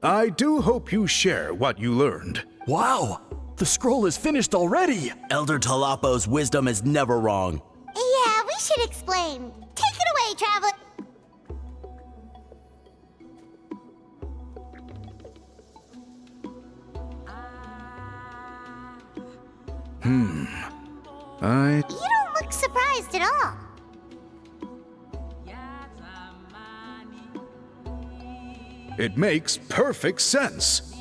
I do hope you share what you learned. Wow! The scroll is finished already! Elder Talapo's wisdom is never wrong. Yeah, we should explain. Take it away, Traveler! You don't look surprised at all. It makes perfect sense.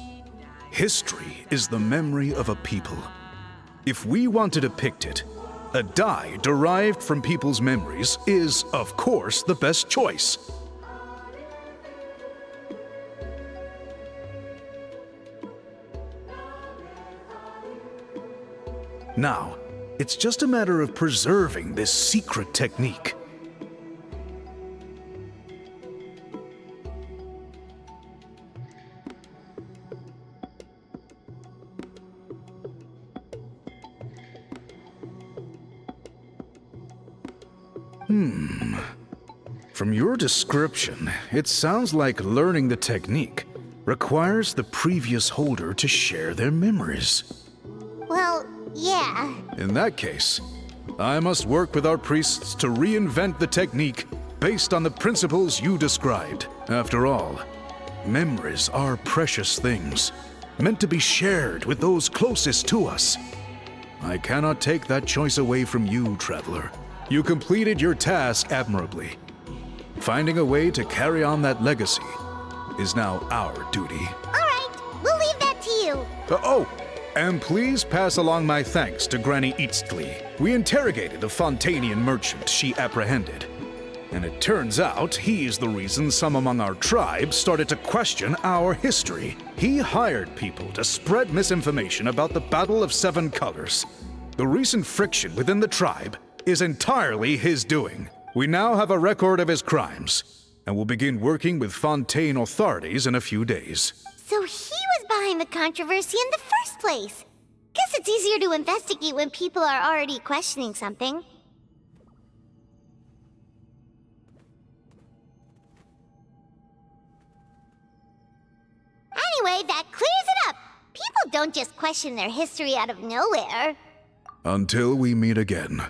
History is the memory of a people. If we want to depict it, a dye derived from people's memories is, of course, the best choice. Now, it's just a matter of preserving this secret technique. From your description, it sounds like learning the technique requires the previous holder to share their memories. Well, yeah. In that case, I must work with our priests to reinvent the technique based on the principles you described. After all, memories are precious things, meant to be shared with those closest to us. I cannot take that choice away from you, Traveler. You completed your task admirably. Finding a way to carry on that legacy is now our duty. All right, we'll leave that to you. And please pass along my thanks to Granny Eastly. We interrogated a Fontanian merchant she apprehended. And it turns out he's the reason some among our tribe started to question our history. He hired people to spread misinformation about the Battle of Seven Colors. The recent friction within the tribe is entirely his doing. We now have a record of his crimes, and will begin working with Fontaine authorities in a few days. So he was behind the controversy in the first place. Guess it's easier to investigate when people are already questioning something. Anyway, that clears it up. People don't just question their history out of nowhere. Until we meet again.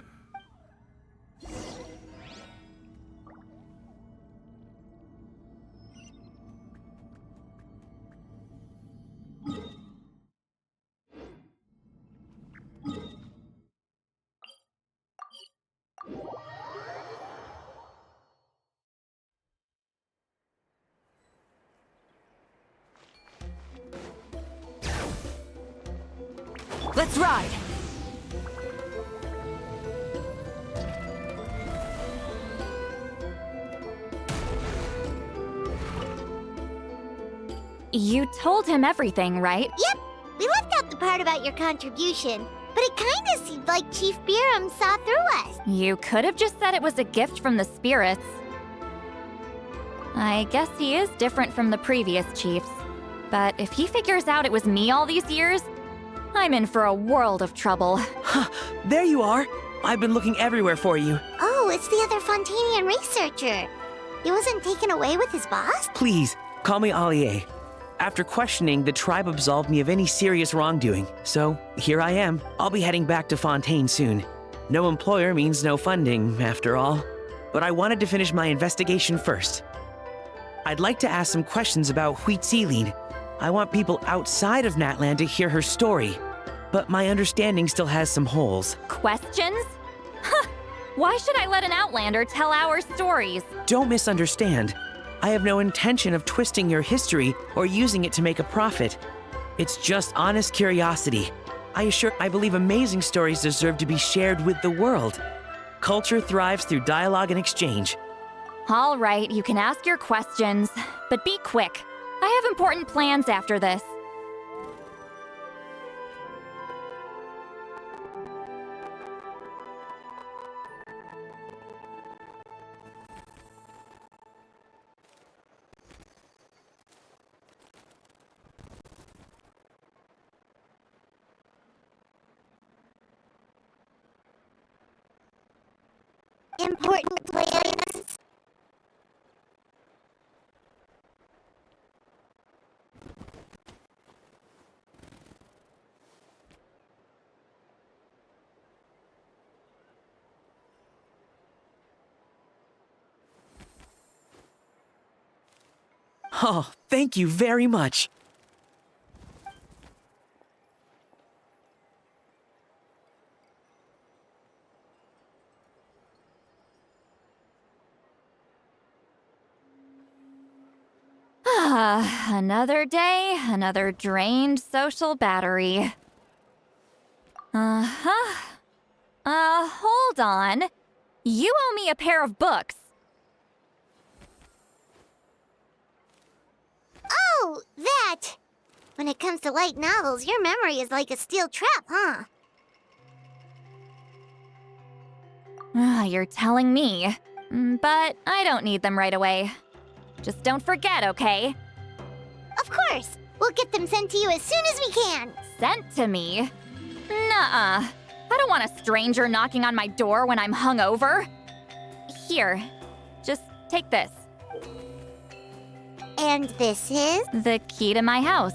Let's ride! You told him everything, right? Yep, we left out the part about your contribution, but it kinda seemed like Chief Biram saw through us. You could have just said it was a gift from the spirits. I guess he is different from the previous chiefs. But if he figures out it was me all these years, I'm in for a world of trouble. There you are. I've been looking everywhere for you. Oh, it's the other Fontanian researcher. He wasn't taken away with his boss? Please, call me Allier. After questioning, the tribe absolved me of any serious wrongdoing. So, here I am. I'll be heading back to Fontaine soon. No employer means no funding, after all. But I wanted to finish my investigation first. I'd like to ask some questions about Huitziline. I want people outside of Natland to hear her story, but my understanding still has some holes. Questions? Why should I let an Outlander tell our stories? Don't misunderstand. I have no intention of twisting your history or using it to make a profit. It's just honest curiosity. I believe amazing stories deserve to be shared with the world. Culture thrives through dialogue and exchange. All right, you can ask your questions, but be quick. I have important plans after this. Important plans? Oh, thank you very much. Another day, another drained social battery. Uh-huh. Hold on. You owe me a pair of books. Oh, that! When it comes to light novels, your memory is like a steel trap, huh? You're telling me. But I don't need them right away. Just don't forget, okay? Of course! We'll get them sent to you as soon as we can! Sent to me? Nuh-uh. I don't want a stranger knocking on my door when I'm hungover. Here, just take this. And this is? The key to my house.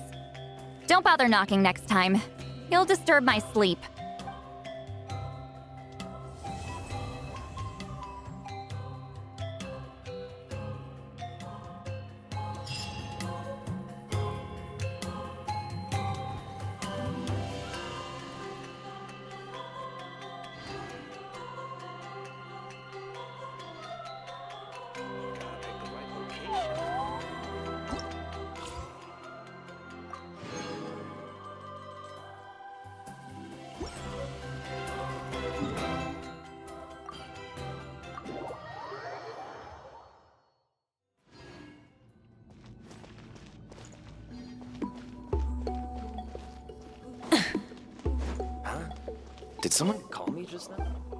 Don't bother knocking next time. You'll disturb my sleep. Did someone call me just now?